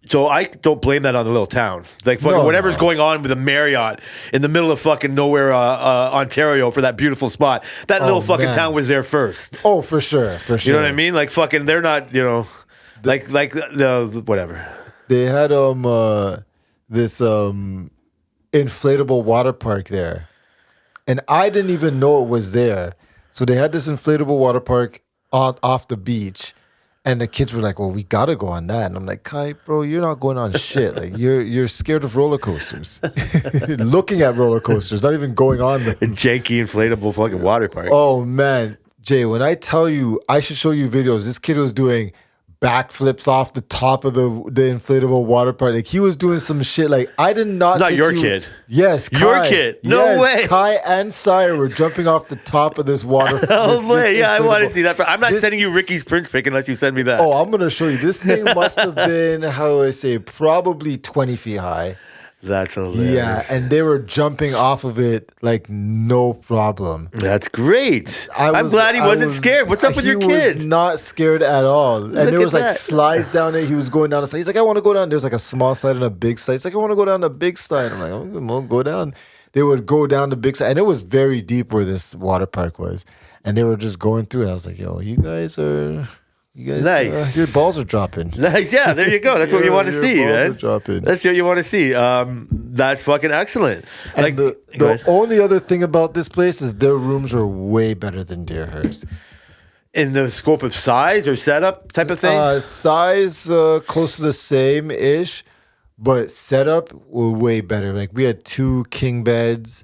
So I don't blame that on the little town. Like fucking No, whatever's no. going on with the Marriott in the middle of fucking nowhere, Ontario, for that beautiful spot. That little fucking man. town was there first. Oh, for sure. You know what I mean? Like fucking, they're not. Like the whatever. They had this inflatable water park there. And I didn't even know it was there. So they had this inflatable water park off the beach. And the kids were like, "Well, we gotta go on that." And I'm like, "Kai, bro, you're not going on shit. Like you're scared of roller coasters. Looking at roller coasters, not even going on them." A janky inflatable fucking water park. Oh man, Jay, when I tell you, I should show you videos. This kid was doing backflips off the top of the inflatable water park. Like he was doing some shit. Like I did not. Not think your he- kid. Yes, Kai. Your kid. No Yes, way. Kai and Sire were jumping off the top of this water. Oh this boy, yeah, I want to inflatable- see that. I'm not This- sending you Ricky's Prince pic unless you send me that. Oh, I'm gonna show you. This thing must have been, how do I say, probably 20 feet high. That's hilarious. Yeah, and they were jumping off of it like no problem. That's great. I'm was- glad he I wasn't was- scared. What's up with your He kid? was not scared at all. And Look there at was like that. slides down it. He was going down a slide. He's like, "I want to go down." There's like a small slide and a big slide. He's like, "I want to go down the big slide." I'm like, "Oh, go down." They would go down the big slide, and it was very deep where this water park was. And they were just going through it. I was like, "Yo, you guys, Nice. your balls are dropping." Nice. Yeah, there you go. That's what you want to Your see, balls are man. dropping. That's what you want to see. That's fucking excellent. And Go the ahead. only other thing about this place is their rooms are way better than Deerhurst. In the scope of size or setup type of thing. Size close to the same ish, but setup were way better. Like we had 2 king beds,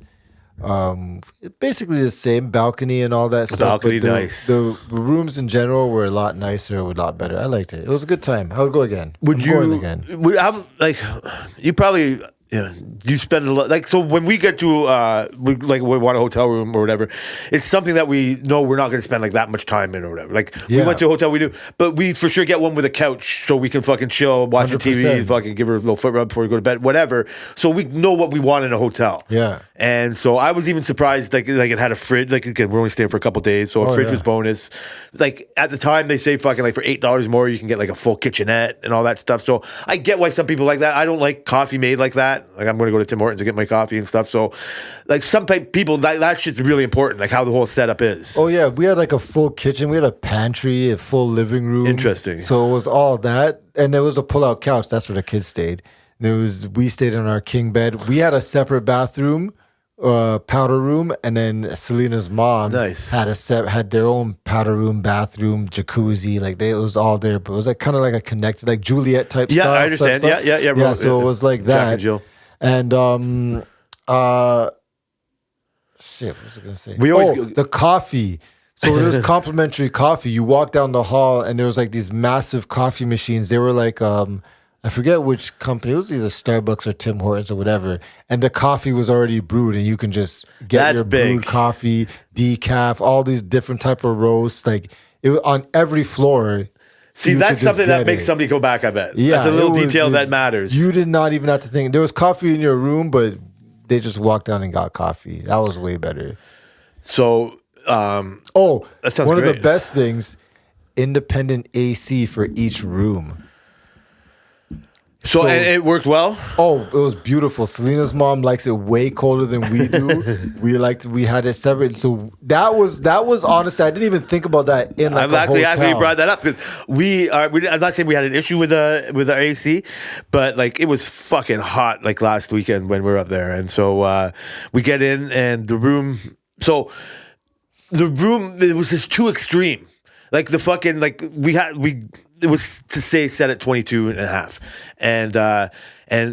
basically the same balcony and all that stuff. Balcony, but nice. The rooms in general were a lot nicer, a lot better. I liked it. It was a good time. I would go again. I'm going again. I'm like, you probably. Yeah, you spend a lot. Like, so when we get to, we want a hotel room or whatever, it's something that we know we're not going to spend like that much time in or whatever. Like, we Yeah. went to a hotel, we do, but we for sure get one with a couch so we can fucking chill, watch the TV, 100%. fucking give her a little foot rub before we go to bed, whatever. So we know what we want in a hotel. Yeah. And so I was even surprised, like it had a fridge. Like, again, we're only staying for a couple days, so a Oh, fridge yeah. was bonus. Like, at the time, they say fucking like for $8 more, you can get like a full kitchenette and all that stuff. So I get why some people like that. I don't like coffee made like that. that. Like I'm going to go to Tim Hortons to get my coffee and stuff. So, like some people, that shit's really important. Like how the whole setup is. Oh yeah, we had like a full kitchen. We had a pantry, a full living room. Interesting. So it was all that, and there was a pull-out couch. That's where the kids stayed. And we stayed in our king bed. We had a separate bathroom, powder room, and then Selena's mom had their own powder room, bathroom, jacuzzi. Like it was all there, but it was like kind of like a connected, like Juliet type. Yeah, style, I understand. Stuff. Yeah. So it was like Jack that. and Jill. And shit, what was I gonna say? The coffee. So it was complimentary coffee. You walk down the hall, and there was like these massive coffee machines. They were like I forget which company. It was either Starbucks or Tim Hortons or whatever. And the coffee was already brewed, and you can just get your brewed coffee, decaf, all these different type of roasts. Like on every floor. See, that's something that makes somebody go back, I bet. Yeah, that's a little detail that matters. You did not even have to think. There was coffee in your room, but they just walked down and got coffee. That was way better. So, that sounds one great. Of the best things, independent AC for each room. So and it worked well? Oh, it was beautiful. Selena's mom likes it way colder than we do. We had it separate. So that was honestly, I didn't even think about that in like I'm happy you brought that up because I'm not saying we had an issue with our AC, but like it was fucking hot like last weekend when we were up there. And so we get in and the room it was just too extreme. Like the fucking it was to say set at 22 and a half. And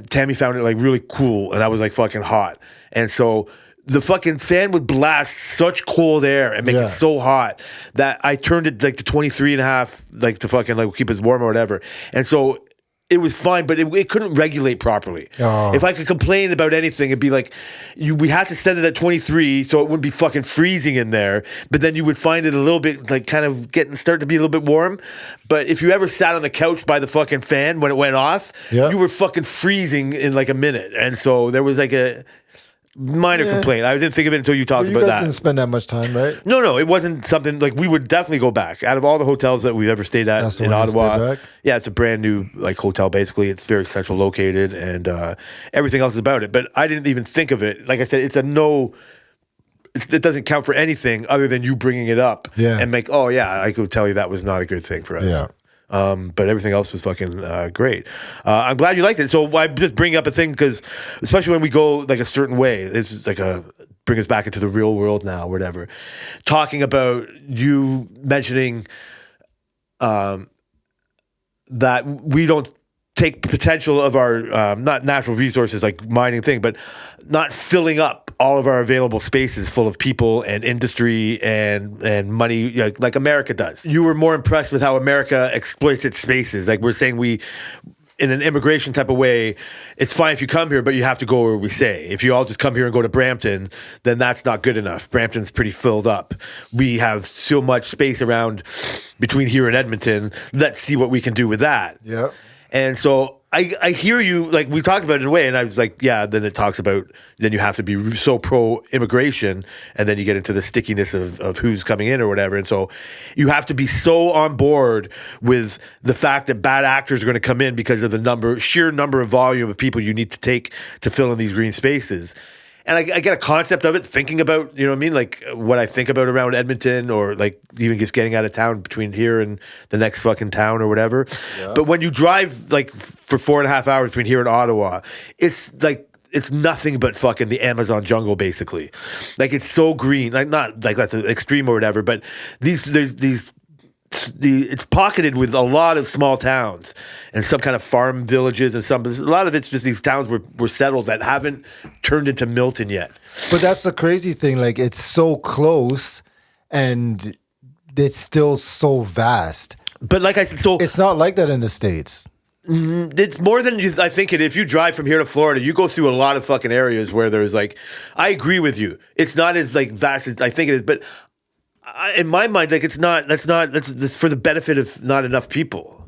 Tammy found it like really cool and I was like fucking hot. And so the fucking fan would blast such cold air and make it so hot that I turned it like to 23 and a half, like to fucking like keep it warm or whatever. And so it was fine, but it couldn't regulate properly. Oh. If I could complain about anything, it'd be like, we had to set it at 23 so it wouldn't be fucking freezing in there. But then you would find it a little bit like kind of start to be a little bit warm. But if you ever sat on the couch by the fucking fan when it went off, you were fucking freezing in like a minute. And so there was like a minor complaint. I didn't think of it until you talked about that. You guys didn't spend that much time, right? No, it wasn't something like we would definitely go back. Out of all the hotels that we've ever stayed at in Ottawa, it's a brand new like hotel. Basically, it's very central located, and everything else is about it. But I didn't even think of it. Like I said, it's a no. It doesn't count for anything other than you bringing it up and make. Oh yeah, I could tell you that was not a good thing for us. Yeah. But everything else was fucking great. I'm glad you liked it. So I just bring up a thing because, especially when we go like a certain way, this is like bring us back into the real world now, or whatever. Talking about you mentioning that we don't take potential of our not natural resources like mining thing, but not filling up all of our available spaces full of people and industry and money like America does. You were more impressed with how America exploits its spaces. Like we're saying in an immigration type of way, it's fine if you come here, but you have to go where we say. If you all just come here and go to Brampton, then that's not good enough. Brampton's pretty filled up. We have so much space around between here and Edmonton. Let's see what we can do with that. Yeah. And so I hear you, like we talked about it in a way, and I was like, yeah, then it talks about, then you have to be so pro-immigration, and then you get into the stickiness of who's coming in or whatever. And so you have to be so on board with the fact that bad actors are going to come in because of the sheer number of volume of people you need to take to fill in these green spaces. And I get a concept of it, thinking about, you know what I mean? Like what I think about around Edmonton or like even just getting out of town between here and the next fucking town or whatever. Yeah. But when you drive like for 4.5 hours between here and Ottawa, it's like, it's nothing but fucking the Amazon jungle, basically. Like it's so green, like not like that's an extreme or whatever, but it's pocketed with a lot of small towns and some kind of farm villages and a lot of it's just these towns were settled that haven't turned into Milton yet. But that's the crazy thing. Like it's so close and it's still so vast. But like I said, so it's not like that in the States. It's more than I think it. If you drive from here to Florida, you go through a lot of fucking areas where there's like, I agree with you. It's not as like vast as I think it is, but in my mind, like that's for the benefit of not enough people.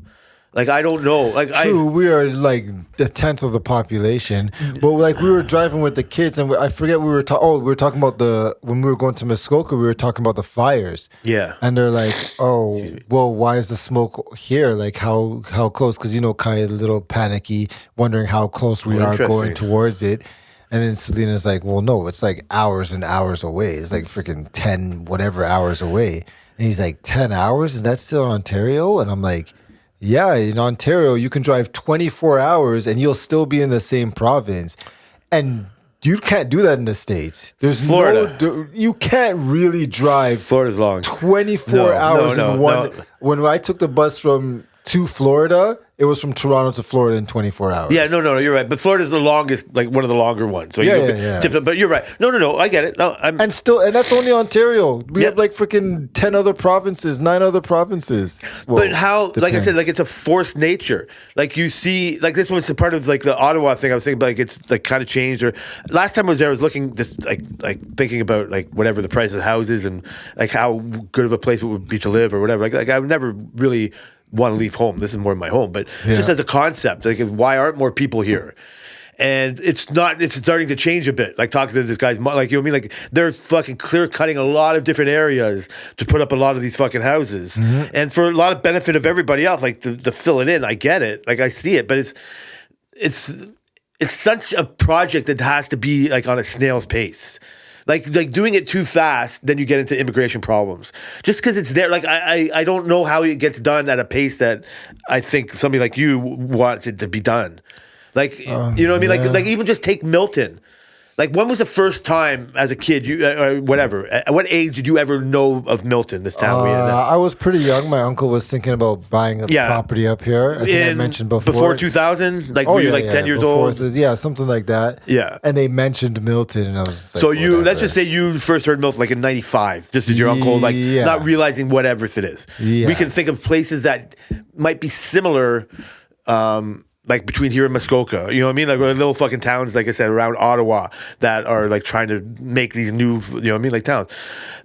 Like, I don't know. Like, True, we are like the 10th of the population, but like we were driving with the kids, and I forget we were talking. Oh, we were talking about when we were going to Muskoka, we were talking about the fires. Yeah. And they're like, "Oh, well, why is the smoke here? Like, how close?" Because kind of a little panicky, wondering how close we are going towards it. And then Selena's like, "Well, no, it's like hours and hours away. It's like freaking 10 whatever hours away." And he's like, "10 hours? Is that still Ontario?" And I'm like, yeah, in Ontario, you can drive 24 hours and you'll still be in the same province. And you can't do that in the States. There's Florida. You can't really drive Florida's long. 24 hours in one. No. When I took the bus to Florida, it was from Toronto to Florida in 24 hours. Yeah, no, you're right. But Florida's the longest, like one of the longer ones. So Yeah. But you're right. No, I get it. No, And that's only Ontario. We have like freaking 10 other provinces, 9 other provinces. Well, but how, depends. like I said, like it's a forced nature. Like you see, like this was a part of like the Ottawa thing. I was thinking like it's like kind of changed. Or last time I was there, I was looking just like thinking about like whatever the price of houses and like how good of a place it would be to live or whatever. Like I would never really want to leave home. This is more my home, but just as a concept, like why aren't more people here? And it's starting to change a bit. Like talking to this guy's mom, like, you know what I mean? Like they're fucking clear cutting a lot of different areas to put up a lot of these fucking houses. Mm-hmm. And for a lot of benefit of everybody else, like to fill it in. I get it. Like I see it, but it's such a project that has to be like on a snail's pace. Like doing it too fast, then you get into immigration problems. Just because it's there, like I don't know how it gets done at a pace that I think somebody like you wants it to be done. Like you know what I mean? Yeah. Like even just take Milton. Like when was the first time as a kid you whatever? At what age did you ever know of Milton? This town we had. I was pretty young. My uncle was thinking about buying a property up here. I think I mentioned before 2000. Like were you like 10 years old? Yeah, something like that. Yeah. And they mentioned Milton, and I was like, so let's just say you first heard Milton like in '95. Just as your uncle, like not realizing what Everest it is. Yeah. We can think of places that might be similar. Like between here and Muskoka, you know what I mean? Like little fucking towns, like I said, around Ottawa that are like trying to make these new, you know what I mean? Like towns.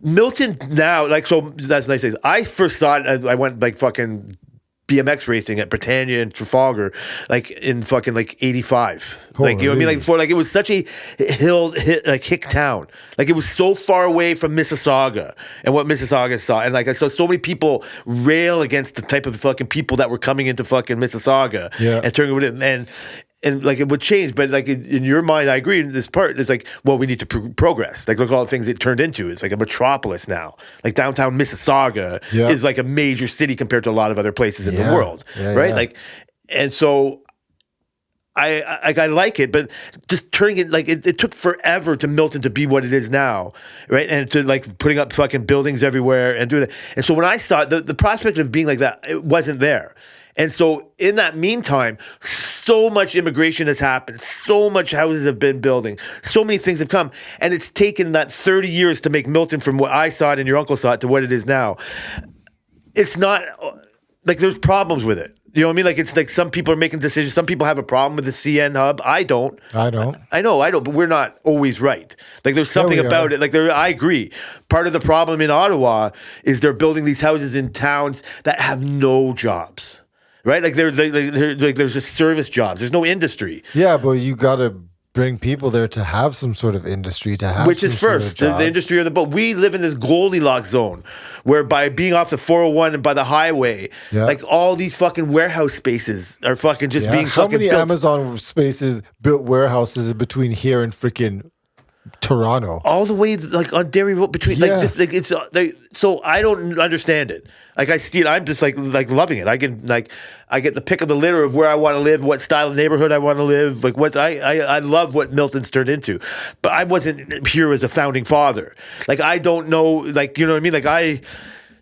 Milton now, like, so that's nice. I first saw it as I went like fucking BMX racing at Britannia and Trafalgar, like in fucking like 85. Like, you know what I mean? Like before, like it was such a hick town. Like it was so far away from Mississauga and what Mississauga saw. And like I saw so many people rail against the type of fucking people that were coming into fucking Mississauga and turning it in. And like it would change, but like in your mind, I agree in this part. It's like, well, we need to progress. Like look at all the things it turned into. It's like a metropolis now. Like downtown Mississauga is like a major city compared to a lot of other places in the world, right? Like, and so I like it, but just turning it like it took forever to Milton to be what it is now, right? And to like putting up fucking buildings everywhere and doing it. And so when I saw it, the prospect of being like that, it wasn't there. And so in that meantime, so much immigration has happened. So much houses have been building. So many things have come. And it's taken that 30 years to make Milton from what I saw it and your uncle saw it to what it is now. It's not like there's problems with it. You know what I mean? Like it's like some people are making decisions. Some people have a problem with the CN hub. I don't. I know, but we're not always right. Like there's something about it. Like I agree. Part of the problem in Ottawa is they're building these houses in towns that have no jobs. Right, like there's just service jobs. There's no industry. Yeah, but you got to bring people there to have some sort of industry to have. Which is first the industry or the boat. We live in this Goldilocks zone, where by being off the 401 and by the highway, like all these fucking warehouse spaces are fucking just being How fucking many built. Amazon spaces built warehouses between here and freaking Toronto, all the way like on Derry Road between like just like it's so I don't understand it. Like I see it, I'm just like loving it. I get the pick of the litter of where I want to live, what style of neighborhood I want to live. Like what I love what Milton's turned into, but I wasn't here as a founding father. Like I don't know, like you know what I mean. Like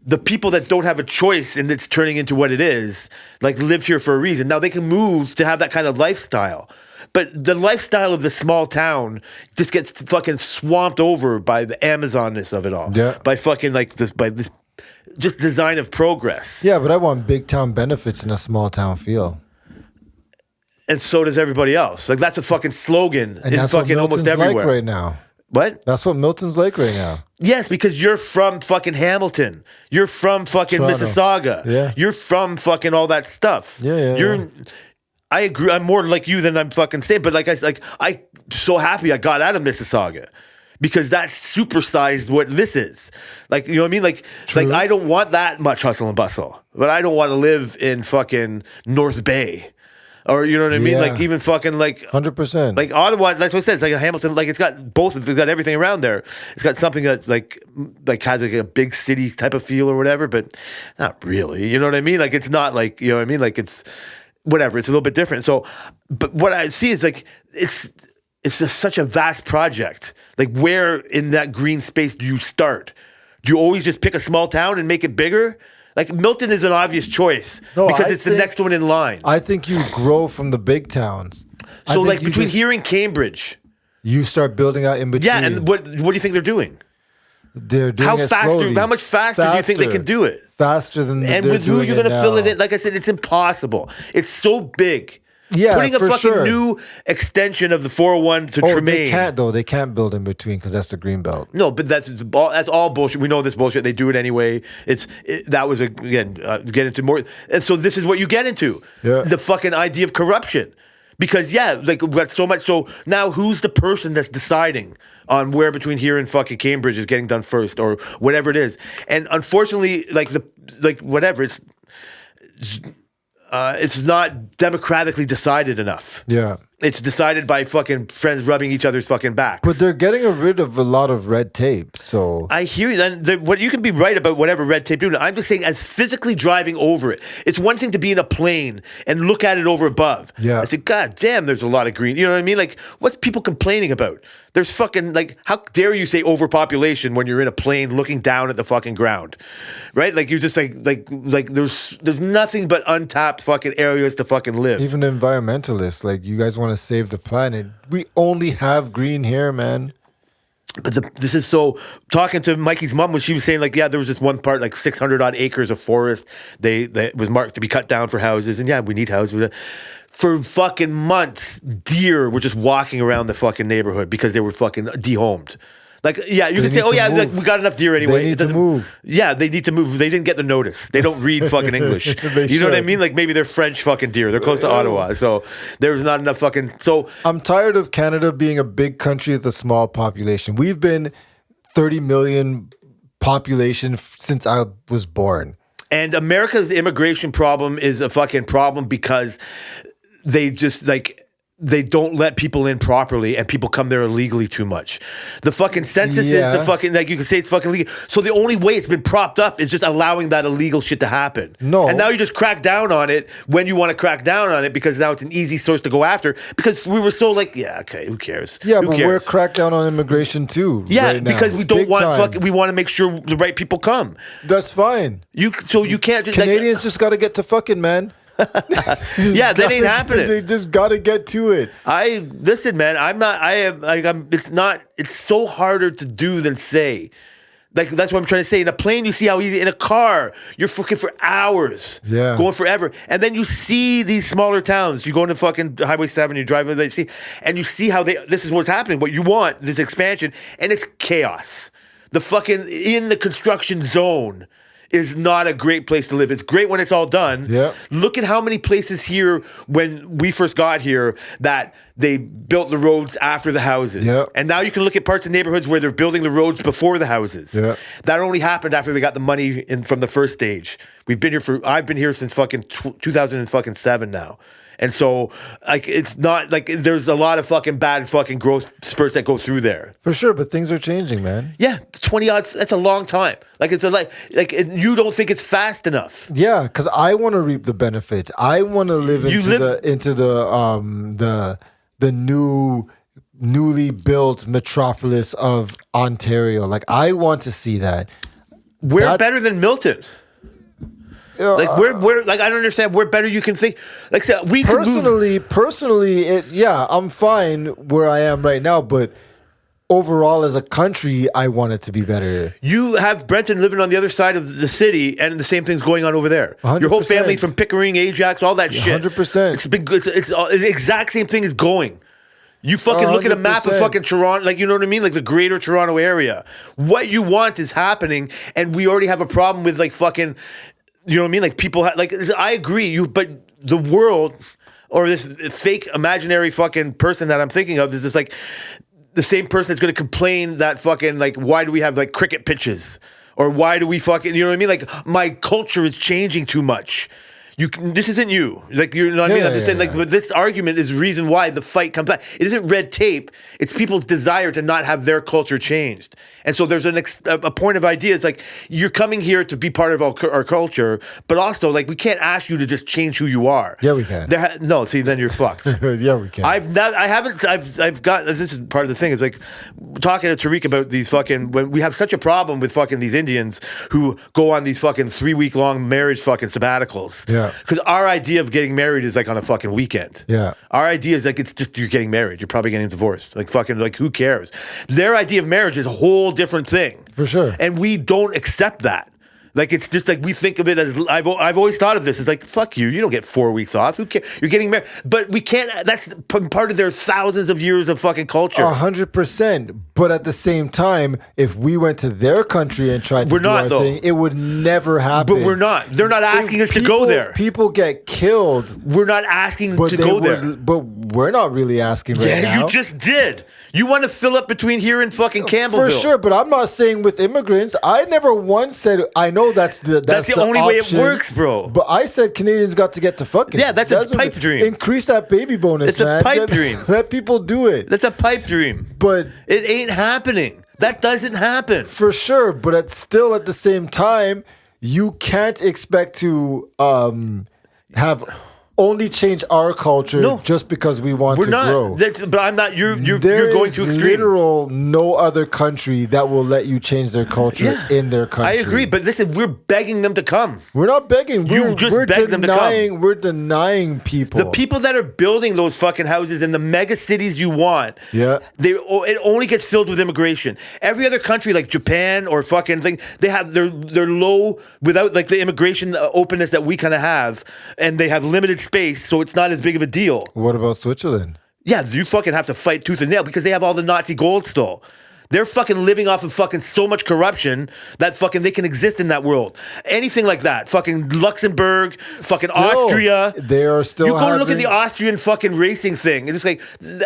the people that don't have a choice and it's turning into what it is, like live here for a reason. Now they can move to have that kind of lifestyle. But the lifestyle of the small town just gets fucking swamped over by the Amazonness of it all. Yeah. By fucking by this just design of progress. Yeah, but I want big town benefits in a small town feel. And so does everybody else. Like that's a fucking slogan in fucking almost everywhere. Like right now. What? That's what Milton's like right now. Yes, because you're from fucking Hamilton. You're from fucking Toronto. Mississauga. Yeah. You're from fucking all that stuff. Yeah. You're. I agree. I'm more like you than I'm fucking saying. But I'm so happy I got out of Mississauga because that's supersized what this is. Like, you know what I mean? Like I don't want that much hustle and bustle, but I don't want to live in fucking North Bay. Or you know what I mean? Yeah. Like even fucking like 100%. Like Ottawa, that's what I said. It's like a Hamilton. Like it's got both. It's got everything around there. It's got something that like has like a big city type of feel or whatever, but not really. You know what I mean? Like it's not like, you know what I mean? Like it's whatever. It's a little bit different. So, but what I see is like it's just such a vast project. Like where in that green space do you start? Do you always just pick a small town and make it bigger? Like Milton is an obvious choice because it's the next one in line. I think you grow from the big towns. So like between here and Cambridge, you start building out in between. yeah. And what do you think they're doing? They're doing How it faster? slowly. How much faster do you think they can do it? Faster than And they're with who doing you're going to now. fill it in? Like I said, it's impossible. It's so big. Yeah, putting a for fucking sure. new extension of the 401 to Oh, Tremaine. they can't though. They can't build in between because that's the green belt. No, but that's all bullshit. We know this bullshit. They do it anyway. That was again get into more, and so this is what you get into the fucking idea of corruption, because like we've got so much. So now who's the person that's deciding on where between here and fucking Cambridge is getting done first or whatever it is? And unfortunately, whatever it's not democratically decided enough. Yeah. It's decided by fucking friends rubbing each other's fucking backs. But they're getting rid of a lot of red tape. So I hear you. Then what you can be right about whatever red tape doing. I'm just saying, as physically driving over it, it's one thing to be in a plane and look at it over above. Yeah. I said, God damn, there's a lot of green. You know what I mean? Like, what's people complaining about? There's fucking like, how dare you say overpopulation when you're in a plane looking down at the fucking ground, right? Like you're just like there's nothing but untapped fucking areas to fucking live. even the environmentalists, like, you guys want to save the planet. We only have green here, man. But this is so, talking to Mikey's mom when she was saying like, yeah, there was this one part, like 600 odd acres of forest that was marked to be cut down for houses, and yeah, we need houses. For fucking months, deer were just walking around the fucking neighborhood because they were fucking dehomed. Like, yeah, you can say, need oh to yeah, move. like, we got enough deer anyway. They need It to doesn't- move. Yeah, they need to move. They didn't get the notice. They don't read fucking English. They You know what I should. mean? Like maybe they're French fucking deer. They're close to Ottawa, so there's not enough fucking. So I'm tired of Canada being a big country with a small population. We've been 30 million population since I was born. And America's immigration problem is a fucking problem because they just they don't let people in properly and people come there illegally too much. The fucking census is the fucking, like you can say it's fucking legal. So the only way it's been propped up is just allowing that illegal shit to happen. No. And now you just crack down on it when you want to crack down on it because now it's an easy source to go after because we were so like, yeah, okay, who cares? Yeah, Who but cares? we're cracked down on immigration too. Yeah, right now. because we don't Big want time. we want to make sure the right people come. That's fine. You can't just Canadians just got to get to fucking, man. Yeah, that ain't happening. They just got to get to it. Listen, man. It's so harder to do than say. Like that's what I'm trying to say. In a plane, you see how easy. In a car, you're fucking for hours. Yeah. Going forever. And then you see these smaller towns. You go into fucking Highway 7, you drive and you see how this is what's happening. What you want, this expansion, and it's chaos. The fucking in the construction zone is not a great place to live. It's great when it's all done. Yeah. Look at how many places here when we first got here that they built the roads after the houses. Yeah. And now you can look at parts of neighborhoods where they're building the roads before the houses. Yeah. That only happened after they got the money in from the first stage. I've been here since fucking 2007 now. And so, like, it's not like there's a lot of fucking bad fucking growth spurts that go through there. For sure, but things are changing, man. Yeah, 20 odds. That's a long time. Like you don't think it's fast enough. Yeah, because I want to reap the benefits. I want to live into the newly built metropolis of Ontario. Like, I want to see that. We're better than Milton. Like we're like I don't understand. We're better. You can think like I said, we could move. Personally, I'm fine where I am right now, but overall as a country, I want it to be better. You have Brenton living on the other side of the city, and the same thing's going on over there. 100%. Your whole family's from Pickering, Ajax, all that shit. 100%. It's the exact same thing is going. You fucking look at a map of 100%. fucking Toronto, like, you know what I mean? Like the greater Toronto area. What you want is happening, and we already have a problem with like fucking, you know what I mean? Like people, like, I agree, but the world, or this fake imaginary fucking person that I'm thinking of is just like the same person that's going to complain that fucking, like, why do we have like cricket pitches? Or why do we fucking, you know what I mean? Like, my culture is changing too much. This isn't you. Like, you know what I mean? I'm just saying, like, but this argument is the reason why the fight comes back. It isn't red tape. It's people's desire to not have their culture changed. And so there's a point of ideas, like, you're coming here to be part of our culture, but also, like, we can't ask you to just change who you are. Yeah, we can. No, see, then you're fucked. Yeah, we can. I've got, this is part of the thing, is like, talking to Tariq about these fucking, when we have such a problem with fucking these Indians who go on these fucking 3-week-long marriage fucking sabbaticals. Yeah. Because our idea of getting married is like on a fucking weekend. Yeah. Our idea is like, it's just, you're getting married. You're probably getting divorced. Like fucking, like, who cares? Their idea of marriage is a whole different thing. For sure. And we don't accept that. Like, it's just like, we think of it as, I've always thought of this as like, fuck you, you don't get 4 weeks off. Who cares? You're getting married. But we can't, that's part of their thousands of years of fucking culture. 100%. But at the same time, if we went to their country and tried to do our thing, it would never happen. But we're not. They're not asking us to go there. People get killed. We're not asking to go there. But we're not really asking right now. Yeah, you just did. You want to fill up between here and fucking Campbellville. For sure, but I'm not saying with immigrants. I never once said, I know that's the only way it option, works, bro. But I said Canadians got to get to fucking. Yeah, that's a pipe dream. Increase that baby bonus, it's a pipe dream. Let people do it. That's a pipe dream. But it ain't happening. That doesn't happen. For sure, but still at the same time, you can't expect to have only change our culture just because we want to grow. But I'm not. You're There going is to extreme. Literal no other country that will let you change their culture in their country. I agree, but listen, we're begging them to come. We're not begging. You just beg them to come. We're denying people. The people that are building those fucking houses in the mega cities you want, it only gets filled with immigration. Every other country, like Japan or fucking thing, they have they're low without like the immigration openness that we kind of have, and they have limited space, so it's not as big of a deal. What about Switzerland? Yeah, you fucking have to fight tooth and nail because they have all the Nazi gold still. They're fucking living off of fucking so much corruption that fucking they can exist in that world. Anything like that. Fucking Luxembourg, fucking Austria. They are still. You go look at the Austrian fucking racing thing. And it's like,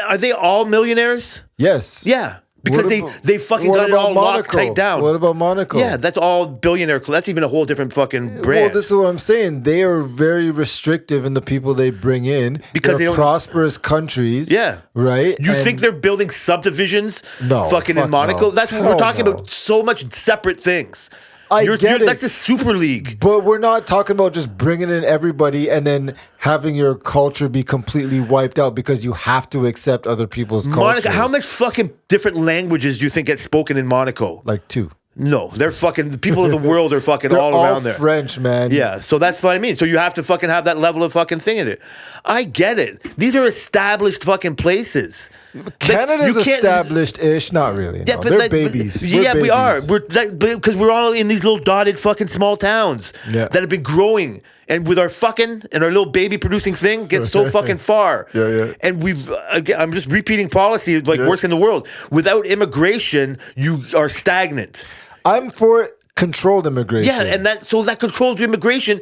are they all millionaires? Yes. Yeah. Because they fucking got it all locked tight down. What about Monaco? Yeah, that's all billionaire. That's even a whole different fucking brand. Well, this is what I'm saying. They are very restrictive in the people they bring in. Because they're prosperous countries. Yeah. Right? You think they're building subdivisions fucking in Monaco? No. That's what we're talking about. So much separate things. I get it. That's the Super League. But we're not talking about just bringing in everybody and then having your culture be completely wiped out because you have to accept other people's cultures. Monaco, how much fucking different languages do you think get spoken in Monaco? Like 2. No, they're fucking, the people of the world are fucking all around there. French, man. Yeah, so that's what I mean. So you have to fucking have that level of fucking thing in it. I get it. These are established fucking places. Canada's established-ish, not really. Yeah, no. but They're babies. We are. Because we're all in these little dotted fucking small towns that have been growing, and with our fucking and our little baby producing thing gets so fucking far. Yeah. And again, I'm just repeating policy like works in the world. Without immigration, you are stagnant. I'm for controlled immigration. Yeah, and that controlled immigration.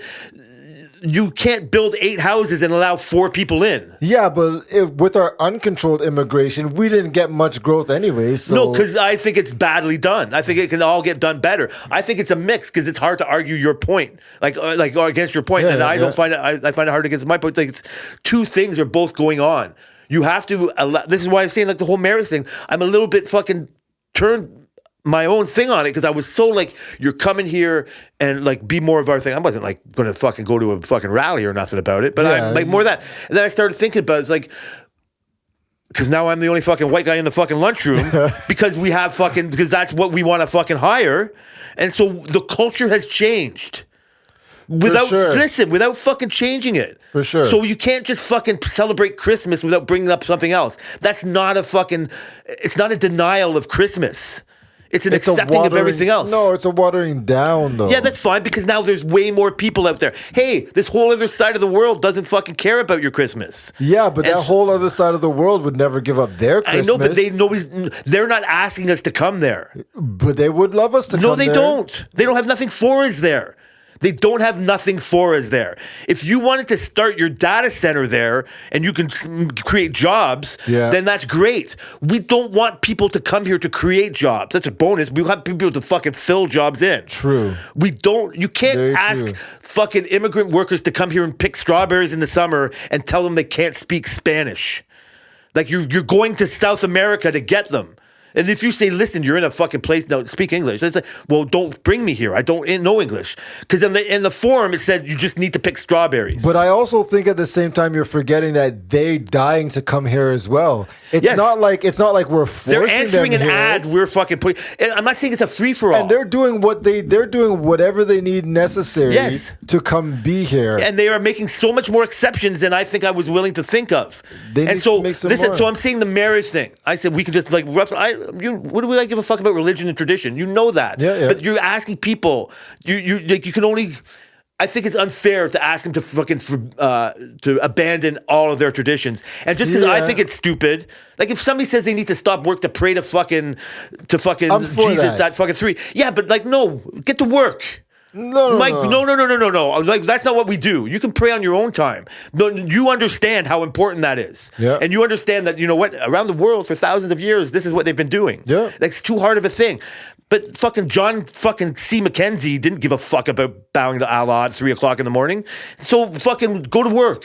You can't build 8 houses and allow 4 people in. Yeah, but with our uncontrolled immigration, we didn't get much growth anyway. So. No, because I think it's badly done. I think it can all get done better. I think it's a mix because it's hard to argue your point, like or against your point, and I don't find it. I find it hard against my point. Like it's 2 things are both going on. You have to. This is why I'm saying like the whole marriage thing. I'm a little bit fucking turned my own thing on it because I was so like, you're coming here and like be more of our thing. I wasn't like going to fucking go to a fucking rally or nothing about it, but I'm like more of that. And then I started thinking about it's like, because now I'm the only fucking white guy in the fucking lunchroom because that's what we want to fucking hire. And so the culture has changed. Without fucking changing it. For sure. So you can't just fucking celebrate Christmas without bringing up something else. That's not it's not a denial of Christmas. It's an It's a accepting of watering- everything else. No, it's a watering down, though. Yeah, that's fine because now there's way more people out there. Hey, this whole other side of the world doesn't fucking care about your Christmas. Yeah, but And that so- whole other side of the world would never give up their I Christmas. know, but they're not asking us to come there. But they would love us to come No, they there. don't. They don't have nothing for us there. They don't have nothing for us there. If you wanted to start your data center there and you can create jobs, then that's great. We don't want people to come here to create jobs. That's a bonus. We want people to fucking fill jobs in. True. We don't. You can't Very ask true. fucking immigrant workers to come here and pick strawberries in the summer and tell them they can't speak Spanish. Like you're going to South America to get them. And if you say, listen, you're in a fucking place, no, speak English. It's like, well, don't bring me here. I don't know English. Because in the form, it said you just need to pick strawberries. But I also think at the same time you're forgetting that they're dying to come here as well. It's Yes. not like we're forcing They're answering them an here. ad we're fucking putting. And I'm not saying it's a free-for-all. And they're doing whatever they need necessary Yes. to come be here. And they are making so much more exceptions than I think I was willing to think of. They and need so to make some listen, more. so I'm saying the marriage thing. I said we could just like what do we like give a fuck about religion and tradition? You know that. Yeah. But you're asking people. You can only. I think it's unfair to ask them to fucking to abandon all of their traditions. And just because I Yeah. think it's stupid, like if somebody says they need to stop work to pray to fucking I'm for Jesus that. at fucking 3, yeah, but like no, get to work. No, Mike, no. Like that's not what we do. You can pray on your own time. No, you understand how important that is. Yeah. And you understand that, you know what, around the world for thousands of years, this is what they've been doing. Yeah. That's too hard of a thing. But fucking John fucking C. Mackenzie didn't give a fuck about bowing to Allah at 3:00 in the morning. So fucking go to work.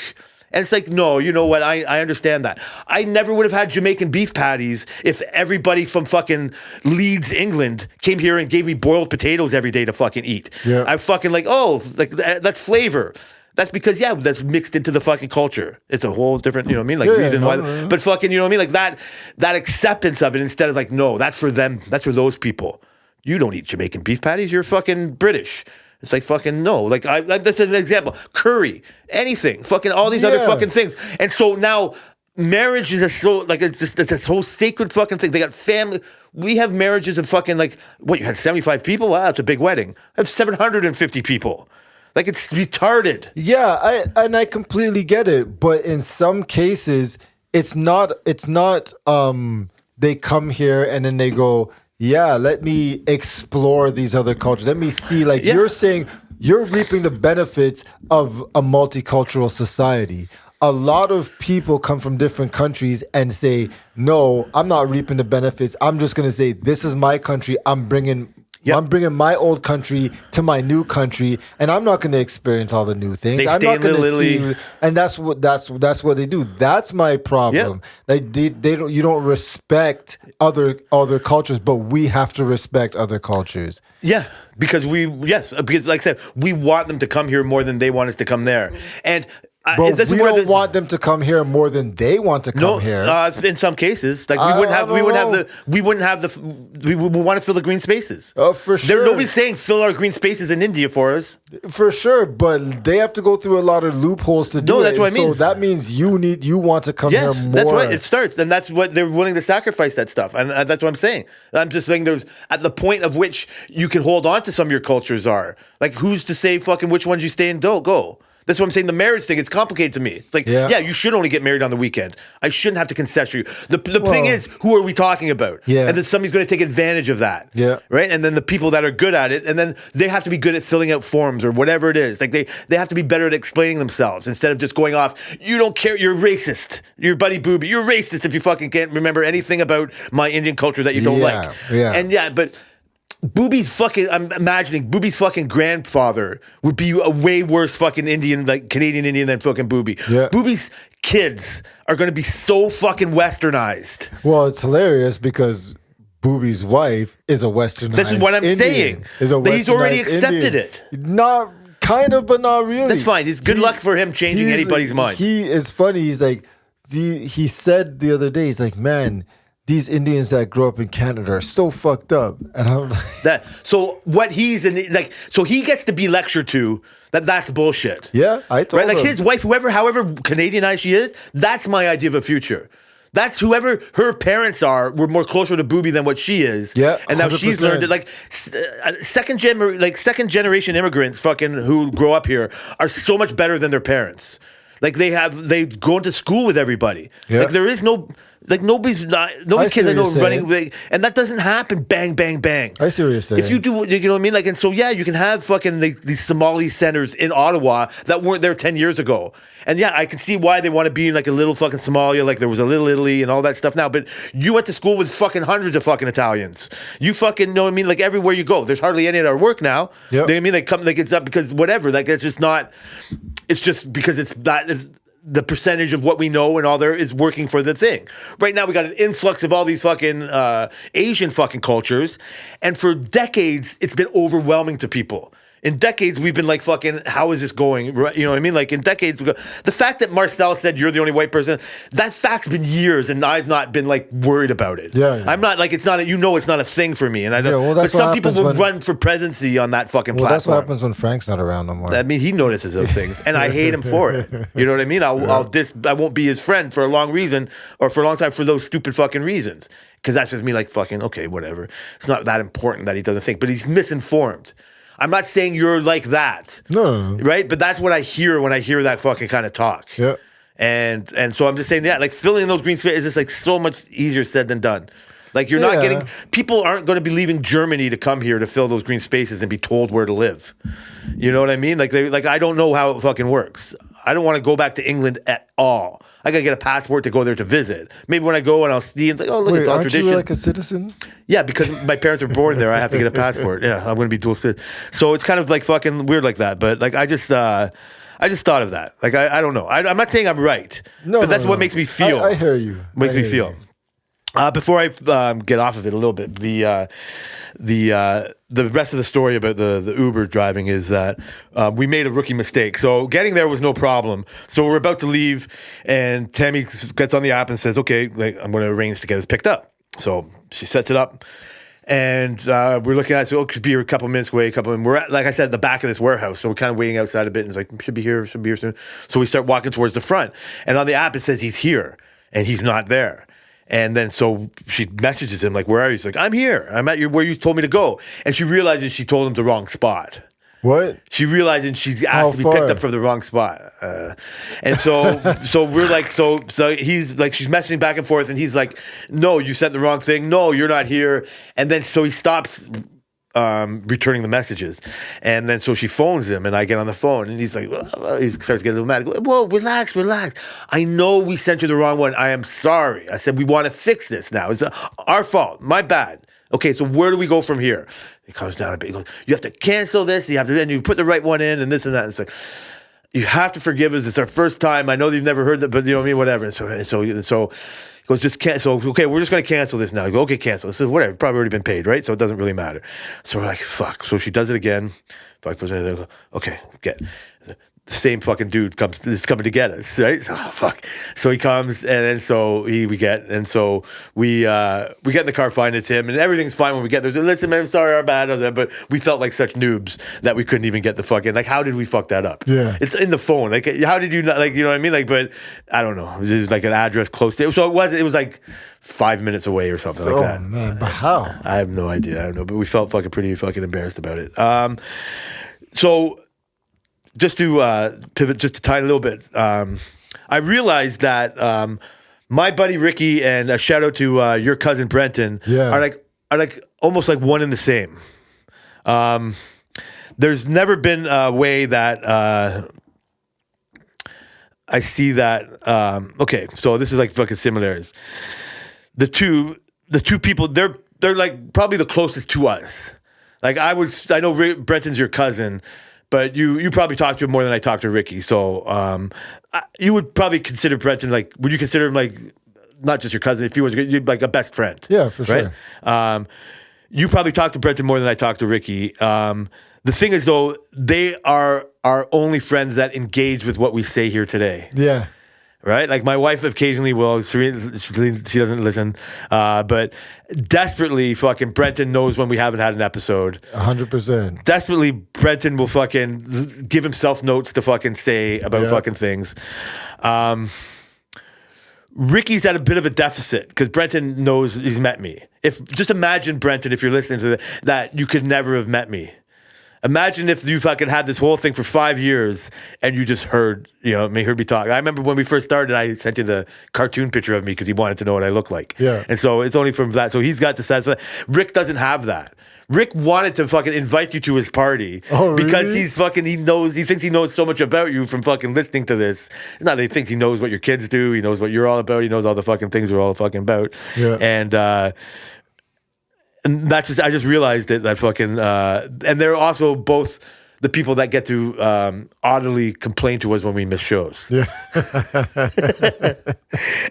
And it's like, no, you know what? I understand that. I never would have had Jamaican beef patties if everybody from fucking Leeds, England, came here and gave me boiled potatoes every day to fucking eat. Yeah. I'm fucking like, oh, like that's flavor. That's because, that's mixed into the fucking culture. It's a whole different, you know what I mean? Like reason why. No. But fucking, you know what I mean? Like that acceptance of it instead of like, no, that's for them. That's for those people. You don't eat Jamaican beef patties. You're fucking British. It's like fucking no. Like that's an example. Curry, anything, fucking all these other fucking things. And so now marriage is it's this whole sacred fucking thing. They got family. We have marriages of fucking like what you had 75 people. Wow, that's a big wedding. I have 750 people. Like it's retarded. Yeah, I completely get it, but in some cases it's not they come here and then they go, yeah, let me explore these other cultures. Let me see, like you're saying, you're reaping the benefits of a multicultural society. A lot of people come from different countries and say, no, I'm not reaping the benefits. I'm just going to say, this is my country. I'm bringing my old country to my new country, and I'm not going to experience all the new things. They I'm stay not in the going to lily. see, and that's what they do. That's my problem. Like they don't. You don't respect other cultures, but we have to respect other cultures. Yeah, because because like I said, we want them to come here more than they want us to come there, and. But we don't want them to come here more than they want to come here. In some cases, like we wouldn't want to fill the green spaces. Oh, for sure. Nobody's saying fill our green spaces in India for us. For sure, but they have to go through a lot of loopholes to do it. No, that's what I mean. So that means you want to come here more. Yes, that's right. It starts, and that's what they're willing to sacrifice that stuff, and that's what I'm saying. I'm just saying there's at the point of which you can hold on to some of your cultures are like who's to say fucking which ones you stay and don't go. That's what I'm saying. The marriage thing, it's complicated to me. It's like, you should only get married on the weekend. I shouldn't have to concession you. The thing is, who are we talking about? Yeah. And then somebody's going to take advantage of that. Yeah. Right? And then the people that are good at it, and then they have to be good at filling out forms or whatever it is. Like they have to be better at explaining themselves instead of just going off, you don't care, you're racist. You're buddy booby. You're racist if you fucking can't remember anything about my Indian culture that you don't like. Yeah. And but I'm imagining Booby's fucking grandfather would be a way worse fucking Indian, like Canadian Indian than fucking Booby. Yeah. Booby's kids are going to be so fucking westernized. Well, it's hilarious because Booby's wife is a westernized This is what I'm Indian. saying. Is a That he's already westernized accepted Indian. it. Not kind of, but not really. That's fine. It's good luck for him changing anybody's mind. He is funny. He's like, he said the other day, he's like, man, these Indians that grow up in Canada are so fucked up. And I'm like, so what he's in, like, so he gets to be lectured to that's bullshit. yeah, I told Right? Like him. his wife, however Canadianized she is, that's my idea of a future. That's whoever her parents are were more closer to Booby than what she is. Yeah, and now she's 100%. learned it. Like second generation immigrants, fucking who grow up here, are so much better than their parents. Like they've gone to school with everybody. Yeah. Like there is no. Like nobody kids I know running, like, and that doesn't happen. Bang, bang, bang. I see what you're saying. If you do, you know what I mean. Like, and so yeah, you can have fucking these Somali centers in Ottawa that weren't there 10 years ago. And yeah, I can see why they want to be in like a little fucking Somalia, like there was a little Italy and all that stuff now. But you went to school with fucking hundreds of fucking Italians. You fucking know what I mean. Like everywhere you go, there's hardly any at our work now. Yep. You know what I mean? They come, like it's not because whatever. Like it's just not. It's just because it's that is. The percentage of what we know and all there is working for the thing. Right now, we got an influx of all these fucking Asian fucking cultures, and for decades, it's been overwhelming to people. In decades, we've been like, fucking, how is this going? Right? You know what I mean? Like, in decades, the fact that Marcel said you're the only white person, that fact's been years, and I've not been, like, worried about it. Yeah. I'm not, like, it's not, it's not a thing for me. And I don't, well, but that's some what people happens will when- run for presidency on that fucking Well, that's platform. what happens when Frank's not around no more. I mean, he notices those things, and I hate him for it. You know what I mean? I won't be his friend for a long reason, or for a long time for those stupid fucking reasons. Because that's just me, like, fucking, okay, whatever. It's not that important that he doesn't think, but he's misinformed. I'm not saying you're like that. No. Right? But that's what I hear when I hear that fucking kind of talk. Yeah. And so I'm just saying, yeah, like filling those green spaces is just like so much easier said than done. Like you're not getting, people aren't going to be leaving Germany to come here to fill those green spaces and be told where to live. You know what I mean? Like I don't know how it fucking works. I don't want to go back to England at all. I got to get a passport to go there to visit. Maybe when I go and I'll see and it's like, oh, look, it's all aren't tradition. you like a citizen? Yeah, because my parents were born there. I have to get a passport. Yeah, I'm going to be dual citizen. So it's kind of like fucking weird like that. But like I just thought of that. Like I don't know. I'm not saying I'm right. No, but that's no, what no. makes me feel. I hear you. Makes I me hear feel. you. Before I get off of it a little bit, the rest of the story about the Uber driving is that we made a rookie mistake. So getting there was no problem. So we're about to leave, and Tammy gets on the app and says, "Okay, like I'm going to arrange to get us picked up." So she sets it up, and we're looking at it. So it could be a couple minutes away. And we're at, like I said, at the back of this warehouse. So we're kind of waiting outside a bit, and it's like should be here soon. So we start walking towards the front, and on the app it says he's here, and he's not there. And then so she messages him like, "Where are you?" He's like, "I'm here. I'm at where you told me to go." And she realizes she told him the wrong spot. What? She realizes she's How asked to be picked far? up from the wrong spot. And so we're like, so he's like, she's messaging back and forth, and he's like, "No, you sent the wrong thing. No, you're not here." And then so he stops returning the messages, and then so she phones him, and I get on the phone, and he's like, he starts getting a little mad. I go, "Whoa, relax. I know we sent you the wrong one. I am sorry." I said, "We want to fix this now. It's our fault. My bad. Okay, so where do we go from here?" He comes down a bit. He goes, "You have to cancel this. You have to then you put the right one in, and this and that." It's like, "You have to forgive us. It's our first time. I know you've never heard that, but you know what I mean. Whatever." And so he goes, "Just cancel. Okay, we're just going to cancel this now." I go, "Okay, cancel." I said, "Whatever. Probably already been paid, right? So it doesn't really matter." So we're like, "Fuck." So she does it again. 5%. I go, "Okay, get." The same fucking dude is coming to get us, right? So, fuck. So he comes, and then so we get in the car, find it's him, and everything's fine when we get there. So, "Listen, man, I'm sorry, our bad," but we felt like such noobs that we couldn't even get the fucking, like, how did we fuck that up? Yeah. It's in the phone. Like, how did you not, like, you know what I mean? Like, but I don't know. It was like an address close to it. So it was like 5 minutes away or something like that. Oh man, but how? I have no idea. I don't know, but we felt pretty fucking embarrassed about it. So just to pivot, just to tie it a little bit, I realized that my buddy Ricky and a shout out to your cousin Brenton are like almost like one and the same. There's never been a way that I see that. Okay, so this is like fucking similarities. The two people, they're like probably the closest to us. Like I know Brenton's your cousin, but you probably talk to him more than I talk to Ricky. So you would probably consider Brenton like, would you consider him like not just your cousin, if he was like a best friend? Yeah, for sure. Right? You probably talk to Brenton more than I talk to Ricky. The thing is though, they are our only friends that engage with what we say here today. Yeah. Right? Like my wife occasionally will, she doesn't listen, but desperately fucking Brenton knows when we haven't had an episode. 100%. Desperately Brenton will fucking give himself notes to fucking say about fucking things. Ricky's at a bit of a deficit because Brenton knows he's met me. Just imagine, Brenton, if you're listening to that, you could never have met me. Imagine if you fucking had this whole thing for 5 years and you just heard me talk. I remember when we first started, I sent you the cartoon picture of me because he wanted to know what I look like. Yeah. And so it's only from that. So he's got the sense of that. Rick doesn't have that. Rick wanted to fucking invite you to his party because really? he thinks he knows so much about you from fucking listening to this. It's not that he thinks he knows what your kids do. He knows what you're all about. He knows all the fucking things we're all fucking about. Yeah. And that's just, I just realized that fucking, and they're also both the people that get to audibly complain to us when we miss shows. Yeah.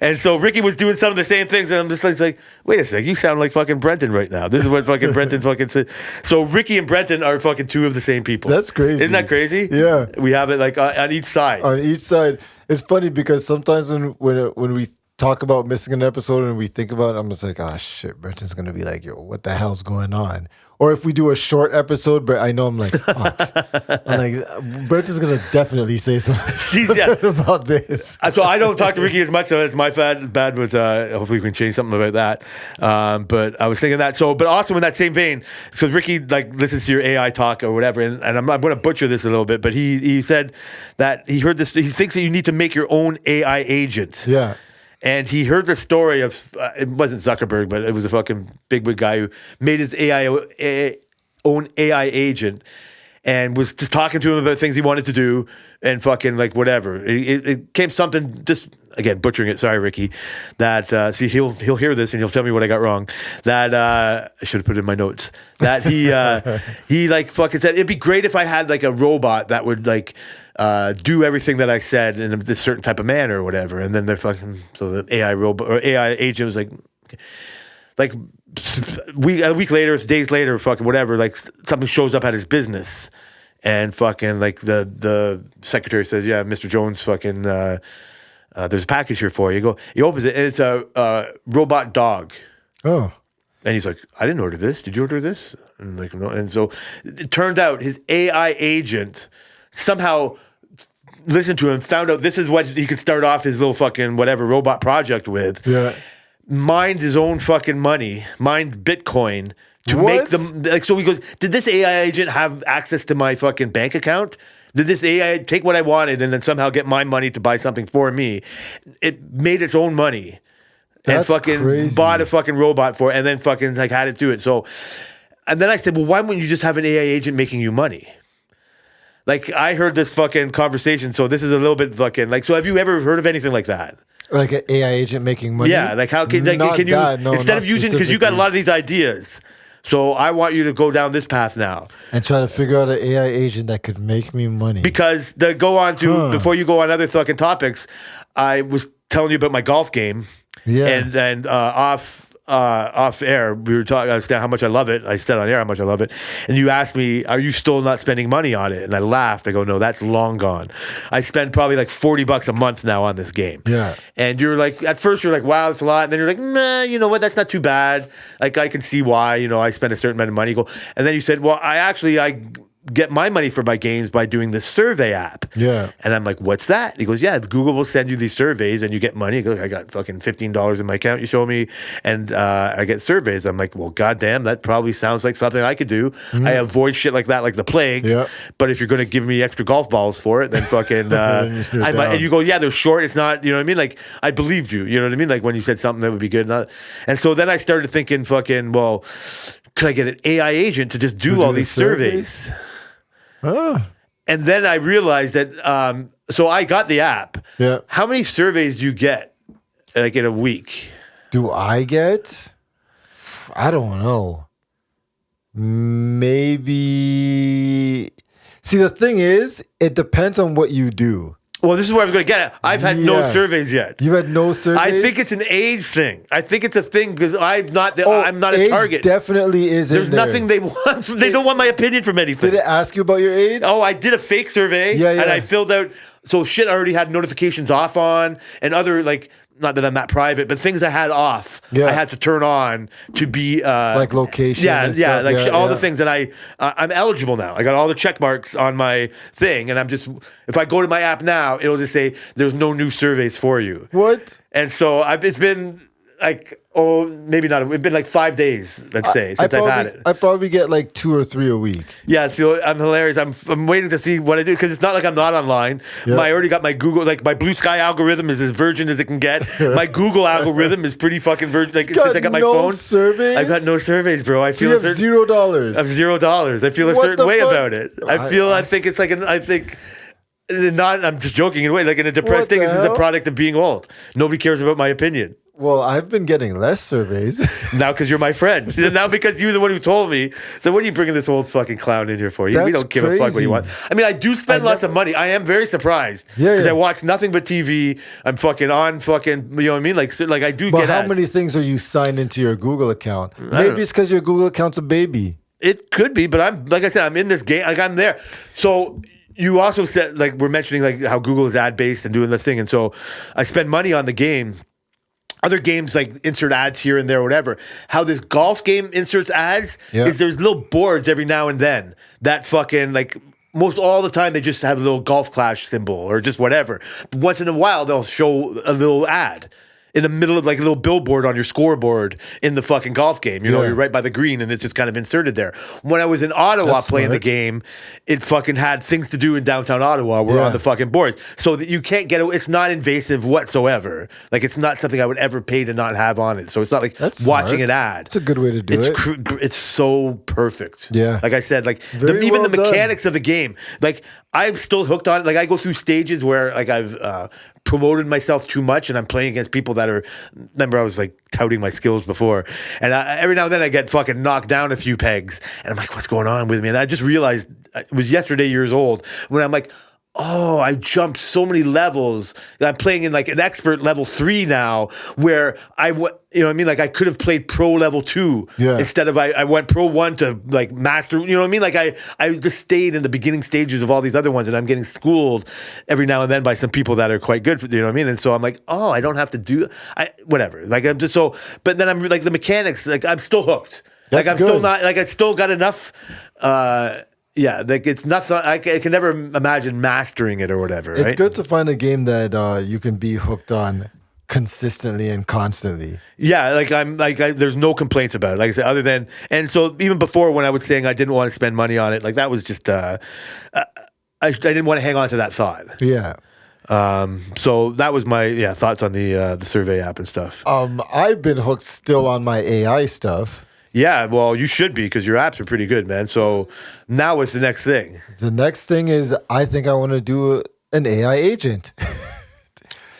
And so Ricky was doing some of the same things, and I'm just like, wait a sec, you sound like fucking Brenton right now. This is what fucking Brenton fucking said. So Ricky and Brenton are fucking two of the same people. That's crazy. Isn't that crazy? Yeah. We have it like on each side. On each side. It's funny because sometimes when we talk about missing an episode and we think about it, I'm just like, oh shit, Brenton's gonna be like, yo, what the hell's going on? Or if we do a short episode, but I know I'm like, fuck. I'm like, Brenton's gonna definitely say something about this. So I don't talk to Ricky as much, so it's my bad. But hopefully we can change something about that. But I was thinking that. So, but also in that same vein, so Ricky like listens to your AI talk or whatever, and I'm going to butcher this a little bit, but he said that he heard this. He thinks that you need to make your own AI agent. Yeah. And he heard the story of, it wasn't Zuckerberg, but it was a fucking big guy who made his own AI agent and was just talking to him about things he wanted to do and fucking like whatever. It came something, just again, butchering it, sorry, Ricky, that, see, he'll hear this and he'll tell me what I got wrong, that, I should have put it in my notes, that he like fucking said, it'd be great if I had like a robot that would like, do everything that I said in this certain type of manner or whatever. And then they're fucking, so the AI robot or AI agent was like a week later, days later, fucking whatever, like something shows up at his business and fucking like the secretary says, yeah, Mr. Jones, fucking, there's a package here for you. He opens it and it's a robot dog. Oh. And he's like, I didn't order this. Did you order this? And like, no. And so it turned out his AI agent somehow listened to him, found out this is what he could start off his little fucking whatever robot project with. Yeah. Mined his own fucking money, mined Bitcoin to make them like. So he goes, did this AI agent have access to my fucking bank account? Did this AI take what I wanted and then somehow get my money to buy something for me? It made its own money. That's and fucking crazy. Bought a fucking robot for it and then fucking like had it do it. So, and then I said, well, why wouldn't you just have an AI agent making you money? Like, I heard this fucking conversation, so this is a little bit fucking, like, so have you ever heard of anything like that? Like an AI agent making money? Yeah, like how can you, instead of using, because you got a lot of these ideas, so I want you to go down this path now. And try to figure out an AI agent that could make me money. Because before you go on other fucking topics, I was telling you about my golf game. Yeah. And off air, we were talking how much I love it. I said on air how much I love it. And you asked me, are you still not spending money on it? And I laughed. I go, no, that's long gone. I spend probably like $40 a month now on this game. Yeah. And you're like, at first you're like, wow, it's a lot. And then you're like, nah, you know what? That's not too bad. Like, I can see why, I spend a certain amount of money. And then you said, well, I get my money for my games by doing this survey app. Yeah. And I'm like, what's that? He goes, yeah, Google will send you these surveys and you get money. He goes, I got fucking $15 in my account, you show me, and I get surveys. I'm like, well, goddamn, that probably sounds like something I could do. Mm-hmm. I avoid shit like that like the plague. Yeah. But if you're going to give me extra golf balls for it, then fucking, I might. And you go, yeah, they're short. It's not, you know what I mean? Like, I believed you. You know what I mean? Like when you said something that would be good. And so then I started thinking fucking, well, could I get an AI agent to just do all these surveys? Oh. And then I realized that, so I got the app. Yeah. How many surveys do you get, like, in a week? Do I get? I don't know. Maybe. See, the thing is, it depends on what you do. Well, this is where I was going to get it. I've had no surveys yet. You had no surveys? I think it's an age thing. I think it's a thing because I'm not a target. Definitely is. There's nothing they want. They don't want my opinion from anything. Did it ask you about your age? Oh, I did a fake survey. Yeah. And I filled out. So shit I already had notifications off on and other, like, not that I'm that private, but things I had off. Yeah. I had to turn on to be Like location Yeah, and yeah, stuff. like Yeah, all yeah. the things that I'm eligible now. I got all the check marks on my thing, and I'm just if I go to my app now, it'll just say there's no new surveys for you. What? And so it's been like, oh, maybe not. It's been like 5 days, let's say, since I've had it. I probably get like 2 or 3 a week. Yeah, so I'm hilarious. I'm waiting to see what I do because it's not like I'm not online. Yeah. I already got my Google, like my Blue Sky algorithm is as virgin as it can get. My Google algorithm is pretty fucking virgin. Like since I got my phone, surveys? I've got no surveys, bro. I So feel you have I have $0. $0. I feel a What certain the way fuck? about it. I think it's like I think. Not, I'm just joking in a way. Like in a depressed What thing, the this is a hell? product of being old. Nobody cares about my opinion. Well, I've been getting less surveys. Now because you're my friend. Now because you're the one who told me. So what are you bringing this old fucking clown in here for? We That's don't give a fuck what crazy. you want. I mean, I do spend lots of money. I am very surprised. Yeah, Because yeah. I watch nothing but TV. I'm fucking on fucking, you know what I mean? Like I do But get how ads. many things are you signed into your Google account? don't Maybe know. it's because your Google account's a baby. It could be, but I'm like I said, I'm in this game. Like I'm there. So you also said like we're mentioning like how Google is ad based and doing this thing, and so I spend money on the game. Other games like insert ads here and there, whatever. How this golf game inserts ads is there's little boards every now and then that fucking like. Most all the time they just have a little golf clash symbol or just whatever. But once in a while they'll show a little ad in the middle of like a little billboard on your scoreboard in the fucking golf game. You know, Yeah. you're right by the green and it's just kind of inserted there. When I was in Ottawa That's playing the smart. game, it fucking had things to do in downtown Ottawa. We're Yeah. on the fucking boards. So that you can't get it's not invasive whatsoever. Like it's not something I would ever pay to not have on it. So it's not like That's watching smart. an ad. It's a good way to do it. It's so perfect. Yeah. Like I said, like Very even well the done. mechanics of the game. Like I'm still hooked on it. Like I go through stages where like I've promoted myself too much and I'm playing against people that are, remember I was like touting my skills before. And every now and then I get fucking knocked down a few pegs and I'm like, what's going on with me? And I just realized it was yesterday years old when I'm like, oh, I jumped so many levels. I'm playing in like an expert level 3 now where you know what I mean? Like I could have played pro level 2 instead of I went pro 1 to like master, you know what I mean? Like I just stayed in the beginning stages of all these other ones and I'm getting schooled every now and then by some people that are quite good for, you know what I mean? And so I'm like, oh, I don't have to do, whatever. Like I'm just so, but then I'm like the mechanics, like I'm still hooked. Like That's I'm still good. not, like I still got enough, yeah, like it's not. I can never imagine mastering it or whatever. It's right? good to find a game that you can be hooked on consistently and constantly. Yeah, like there's no complaints about it. Like I said, other than and so even before when I was saying I didn't want to spend money on it, like that was just I didn't want to hang on to that thought. Yeah. So that was my thoughts on the survey app and stuff. I've been hooked still on my AI stuff. Yeah, well, you should be because your apps are pretty good, man. So now what's the next thing? The next thing is I think I want to do an AI agent.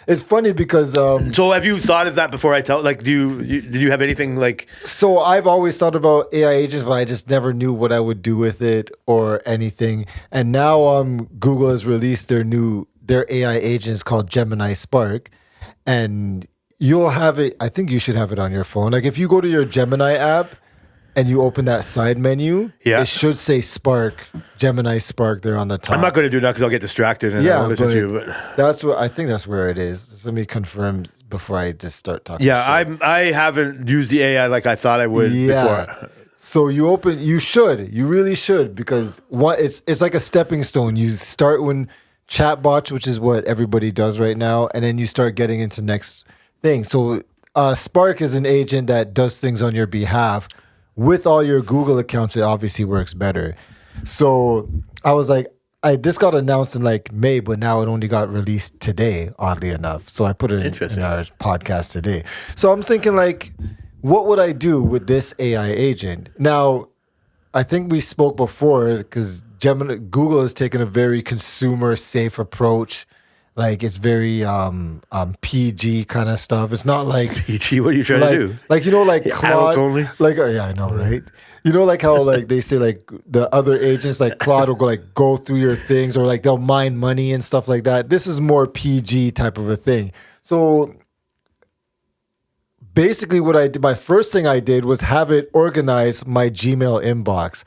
It's funny because So have you thought of that before I tell? Like, did you have anything like? so I've always thought about AI agents, but I just never knew what I would do with it or anything. And now Google has released their AI agents called Gemini Spark, and you'll have it. I think you should have it on your phone. Like if you go to your Gemini app and you open that side menu, Yeah. it should say Spark, Gemini Spark there on the top. I'm not going to do that because I'll get distracted and I'll listen to you. But that's what I think. That's where it is. Just let me confirm before I just start talking. yeah, shit. I haven't used the AI like I thought I would before. So you really should, because it's like a stepping stone. You start when chatbots, which is what everybody does right now, and then you start getting into next thing. So Spark is an agent that does things on your behalf. With all your Google accounts, it obviously works better. So I was like, this got announced in like May, but now it only got released today, oddly enough. So I put it in our podcast today. So I'm thinking like, what would I do with this AI agent? Now, I think we spoke before because Google has taken a very consumer safe approach. Like it's very PG kind of stuff. It's not like PG, what are you trying to do? like like Claude, adults only? like yeah, I know, right? Like how like they say like the other agents like Claude will go through your things, or like they'll mine money and stuff like that. This is more PG type of a thing. So basically what I did, my first thing I did was have it organize my Gmail inbox,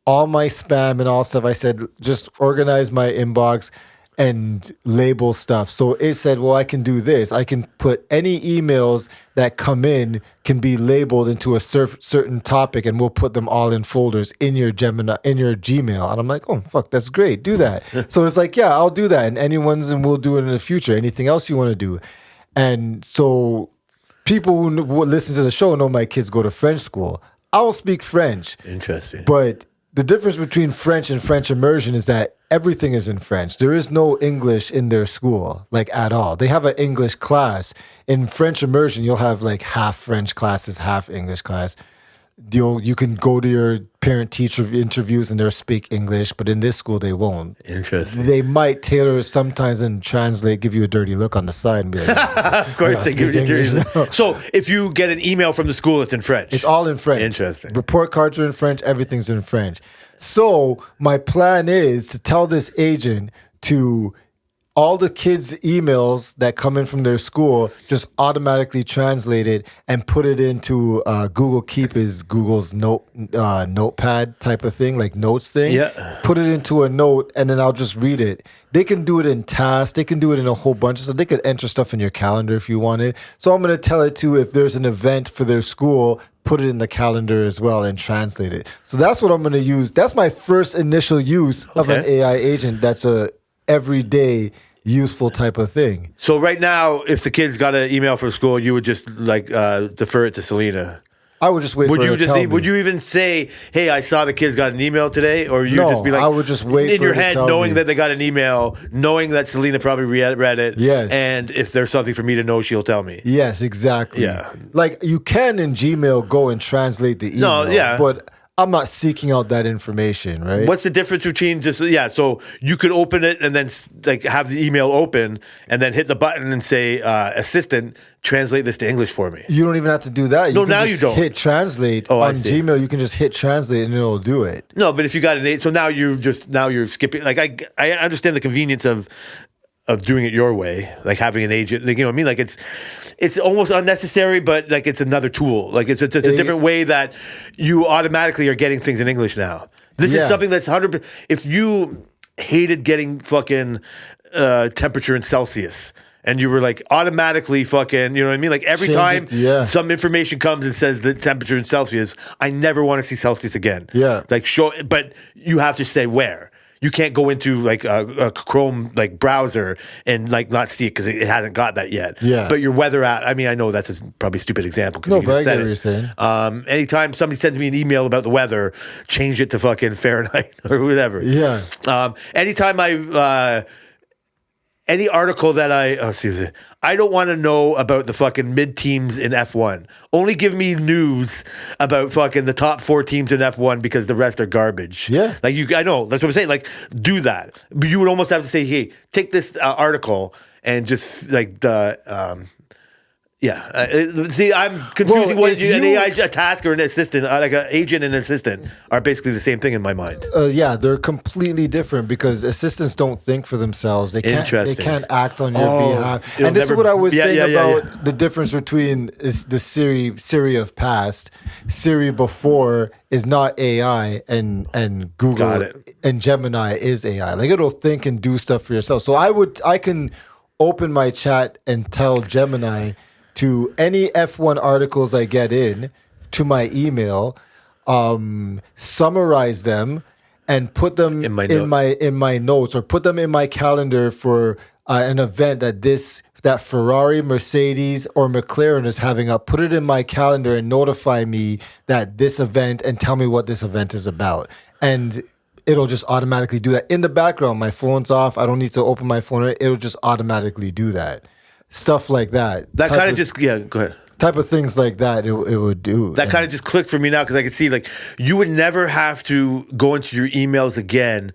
all my spam and all stuff. I said, just organize my inbox and label stuff. So it said, well, I can do this. I can put any emails that come in can be labeled into a certain topic, and we'll put them all in folders in your Gemini, in your Gmail. And I'm like, oh, fuck, that's great. Do that. So it's like, yeah, I'll do that. And anyone's, and we'll do it in the future. Anything else you want to do. And so people who listen to the show know my kids go to French school. I don't speak French. Interesting. But the difference between French and French immersion is that everything is in French. There is no English in their school, like at all. They have an English class. In French immersion, you'll have like half French classes, half English class. You can go to your parent-teacher interviews and they'll speak English, but in this school, they won't. Interesting. They might tailor sometimes and translate, give you a dirty look on the side and be like, of course, they give you a dirty look. So if you get an email from the school, it's in French. It's all in French. Interesting. Report cards are in French. Everything's in French. So my plan is to tell this agent to all the kids' emails that come in from their school, just automatically translate it and put it into Google Keep, is Google's notepad type of thing, like notes thing. Yeah. Put it into a note, and then I'll just read it. They can do it in tasks. They can do it in a whole bunch of stuff. They could enter stuff in your calendar if you wanted. So I'm going to tell it to, if there's an event for their school, put it in the calendar as well and translate it. So that's what I'm going to use. That's my first initial use of an AI agent. That's a everyday useful type of thing. So right now, if the kids got an email from school, you would just like defer it to Selena. I would just wait for her to tell me. Would you even say, "Hey, I saw the kids got an email today," or you just be like, I would just wait in for your her to head, tell knowing me. that they got an email, knowing that Selena probably read it. Yes. And if there's something for me to know, she'll tell me. Yes, exactly. Yeah. Like you can in Gmail go and translate the email. No, yeah. But I'm not seeking out that information, right? What's the difference between just so you could open it and then like have the email open and then hit the button and say assistant, translate this to English for me. You don't even have to do that. No, can now just you don't. hit translate Oh, I on see. Gmail. You can just hit translate and it'll do it. No, but if you got an 8, so now you're skipping. Like I understand the convenience of doing it your way, like having an agent. Like, you know what I mean? Like it's almost unnecessary, but like it's another tool. Like it's a different way that you automatically are getting things in English now. This is something that's 100%. If you hated getting fucking temperature in Celsius, and you were like automatically fucking, you know what I mean? Like every Change time it, some information comes and says the temperature in Celsius, I never want to see Celsius again. Yeah. Like but you have to say where. You can't go into like a Chrome like browser and like not see it because it hasn't got that yet. Yeah. But your weather app, I mean, I know that's probably a stupid example. No, you but I just get said what it. you're saying. Anytime somebody sends me an email about the weather, change it to fucking Fahrenheit or whatever. Yeah. Anytime any article that I don't want to know about the fucking mid teams in F1. Only give me news about fucking the top 4 teams in F1 because the rest are garbage. Yeah. Like I know, that's what I'm saying. Like, do that. But you would almost have to say, hey, take this article and just like see, I'm confusing an AI a task or an assistant, like an agent and an assistant are basically the same thing in my mind. Yeah, they're completely different because assistants don't think for themselves. They can't. They Interesting. can't act on your behalf. it'll And this never- is what I was yeah, saying yeah, yeah, about the difference between the Siri of past. Siri before is not AI, and Google Got it. and Gemini is AI. Like it'll think and do stuff for yourself. So I can open my chat and tell Gemini to any F1 articles I get in to my email, summarize them and put them in my notes, or put them in my calendar for an event that Ferrari, Mercedes, or McLaren is having up. Put it in my calendar and notify me that this event, and tell me what this event is about. And it'll just automatically do that in the background. My phone's off. I don't need to open my phone. It'll just automatically do that. Stuff like that. That kind of just, go ahead. Type of things like that it would do. That kind of just clicked for me now because I can see like you would never have to go into your emails again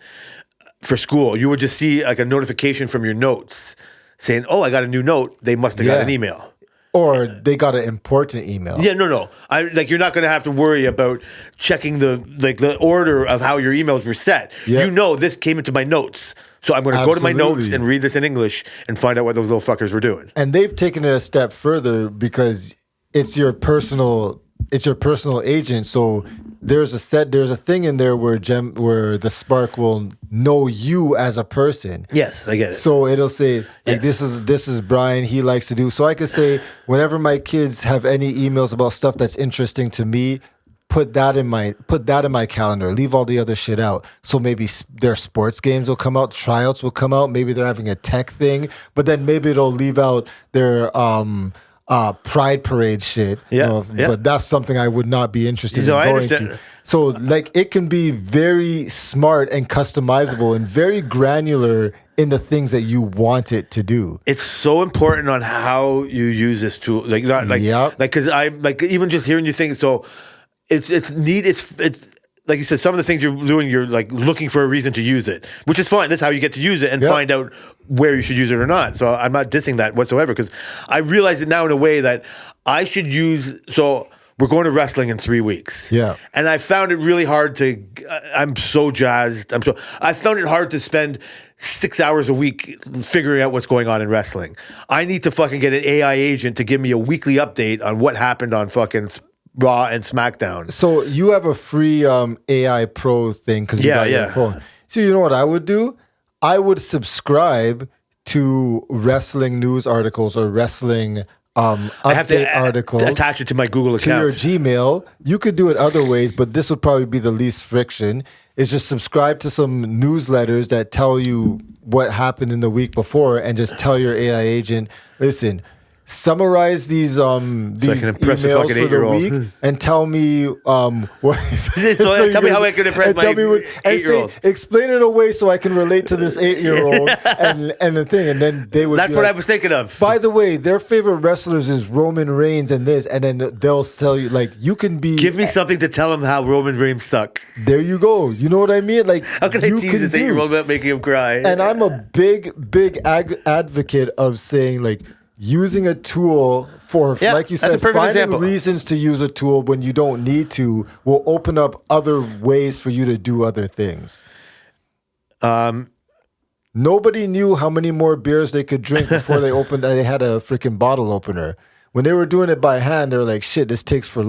for school. You would just see like a notification from your notes saying, "Oh, I got a new note. They must have got an email." Or they got an important email. Yeah, no. You're not going to have to worry about checking the order of how your emails were set. Yeah. You know, this came into my notes. So I'm going to go to my notes Absolutely. and read this in English and find out what those little fuckers were doing. And they've taken it a step further because it's your personal agent. So there's a thing in there where the Spark will know you as a person. Yes, I get it. So it'll say like Yes. this is Brian, he likes to do. So I could say whenever my kids have any emails about stuff that's interesting to me, put that in my calendar. Leave all the other shit out. So maybe their sports games will come out, tryouts will come out. Maybe they're having a tech thing, but then maybe it'll leave out their Pride Parade shit. Yeah, yeah. But that's something I would not be interested No, in I going understand. to. So like it can be very smart and customizable and very granular in the things that you want it to do. It's so important on how you use this tool. Like not like Yep. like because I like even just hearing you think so. It's neat. It's like you said. Some of the things you're doing, you're like looking for a reason to use it, which is fine. That's how you get to use it and Yep. find out where you should use it or not. So I'm not dissing that whatsoever because I realize it now in a way that I should use. So we're going to wrestling in 3 weeks. Yeah. And I found it really hard to. I'm so jazzed. I found it hard to spend 6 hours a week figuring out what's going on in wrestling. I need to fucking get an AI agent to give me a weekly update on what happened on fucking Raw and SmackDown. So you have a free AI Pro thing because you Yeah, got your yeah. phone. So you know what I would do? I would subscribe to wrestling news articles or wrestling I have update to articles attach it to my Google to your account. Gmail. You could do it other ways, but this would probably be the least friction. Is just subscribe to some newsletters that tell you what happened in the week before, and just tell your AI agent, listen, summarize these can impress a emails fucking for the 8-year-old. week and tell me what. Tell me how I can impress and my tell me what- and say, 8-year-old. explain it away so I can relate to this 8-year-old and the thing, and then they would. That's be what like, I was thinking of. by the way, their favorite wrestlers is Roman Reigns and this, and then they'll tell you like you can be. Give me something to tell him how Roman Reigns suck. There you go. You know what I mean? Like How can I tease this 8-year-old without making him cry? And I'm a big advocate of saying like using a tool for, Yeah, like you that's a said, perfect finding example. reasons to use a tool when you don't need to will open up other ways for you to do other things. Nobody knew how many more beers they could drink before they had a freaking bottle opener. When they were doing it by hand, they were like, shit, this takes so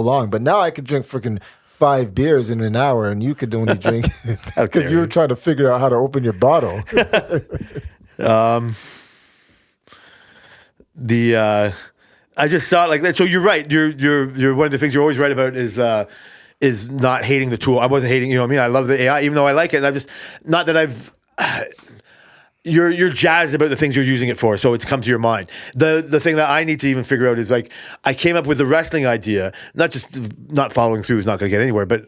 long. But now I could drink freaking 5 beers in an hour, and you could only drink because you were trying to figure out how to open your bottle. I just thought like that. So you're right. You're one of the things you're always right about is not hating the tool. I wasn't hating. You know what I mean? I love the AI, even though I like it. And I've just not that I've. You're jazzed about the things you're using it for, so it's come to your mind. The thing that I need to even figure out is like I came up with the wrestling idea, not just not following through is not going to get anywhere, but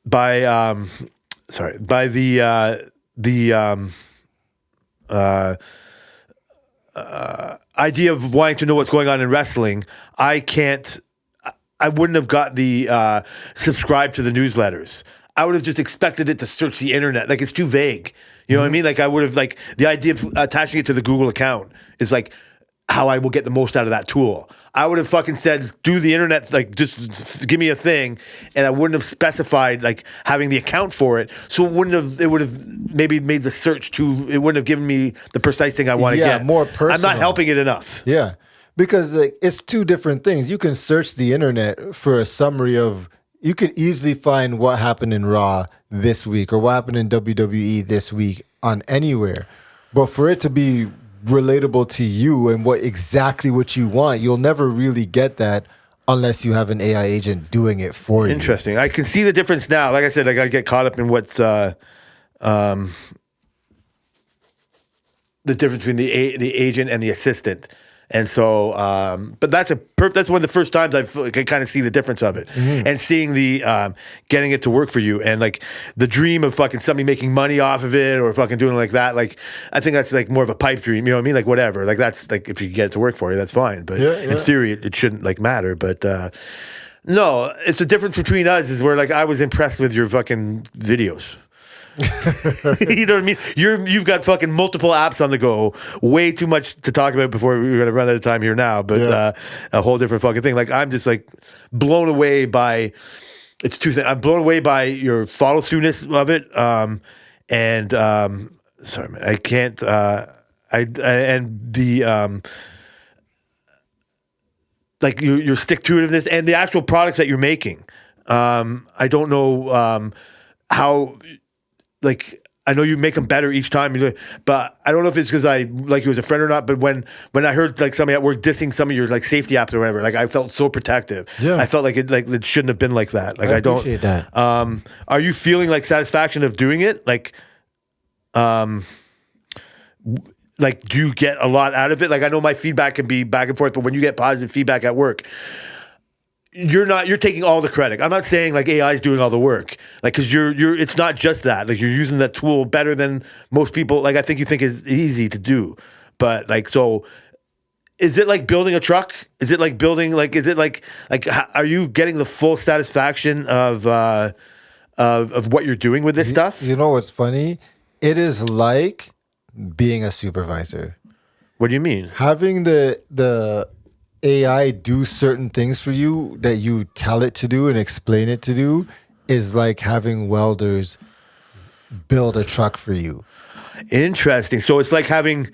by the idea of wanting to know what's going on in wrestling. I wouldn't have got the subscribe to the newsletters. I would have just expected it to search the internet. Like it's too vague. You know what I mean? Like I would have like the idea of attaching it to the Google account is like how I will get the most out of that tool. I would have fucking said, do the internet, like just give me a thing. And I wouldn't have specified like having the account for it. So it would have maybe made the search it wouldn't have given me the precise thing I want to get. More I'm personal. not helping it enough. Yeah, because like it's two different things. You can search the internet for a summary of. You could easily find what happened in Raw this week or what happened in WWE this week on anywhere, but for it to be relatable to you and exactly what you want, you'll never really get that unless you have an AI agent doing it for you. Interesting. I can see the difference now. Like I said, I got to get caught up in what's the difference between the agent and the assistant. And so, but that's one of the first times I kind of see the difference of it, and seeing the getting it to work for you, and like the dream of fucking somebody making money off of it, or fucking doing like that. Like I think that's like more of a pipe dream. You know what I mean? Like whatever. Like that's like if you get it to work for you, that's fine. But in theory, it shouldn't like matter. But no, it's the difference between us is where like I was impressed with your fucking videos. You know what I mean? You've got fucking multiple apps on the go. Way too much to talk about before we're gonna run out of time here now. But a whole different fucking thing. Like I'm just like blown away by. It's two things. I'm blown away by your follow throughness of it. Sorry, man, I can't. Like your stick to itiveness and the actual products that you're making. I don't know how, like, I know you make them better each time, but I don't know if it's because I like you as a friend or not. But when I heard like somebody at work dissing some of your like safety apps or whatever, like I felt so protective. Yeah. I felt like it shouldn't have been like that. Like I don't appreciate that. Are you feeling like satisfaction of doing it? Like do you get a lot out of it? Like I know my feedback can be back and forth, but when you get positive feedback at work, you're taking all the credit. I'm not saying like AI is doing all the work, like because it's not just that. Like you're using that tool better than most people. Like I think you think is easy to do, but like so, is it like building a truck? Is it like building like is it like are you getting the full satisfaction of what you're doing with this stuff? You know what's funny? It is like being a supervisor. What do you mean? Having the AI do certain things for you that you tell it to do and explain it to do is like having welders build a truck for you. Interesting. So it's like having.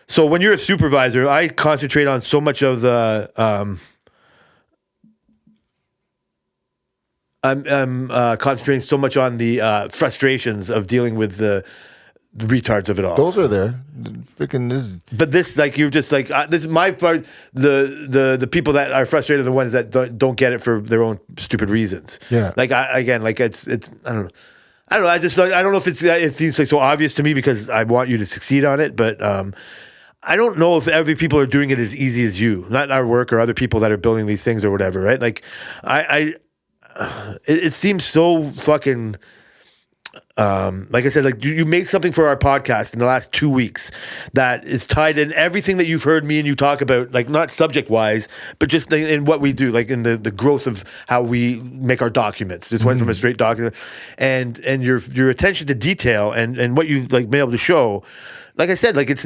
So when you're a supervisor, I concentrate on so much of the. I'm concentrating so much on the frustrations of dealing with the retards of it all. Those are there. Freaking this. But this, like, you're just like this is my part. The people that are frustrated are the ones that don't get it for their own stupid reasons. Yeah. Like it's I don't know. I don't know. I just I don't know if it feels like so obvious to me because I want you to succeed on it, but I don't know if every people are doing it as easy as you. Not our work or other people that are building these things or whatever, right? Like it seems so fucking. Like I said, like you made something for our podcast in the last 2 weeks that is tied in everything that you've heard me and you talk about, like not subject wise, but just in what we do, like in the growth of how we make our documents. This went from a straight document, and your attention to detail and what you've like been able to show. Like I said, like it's.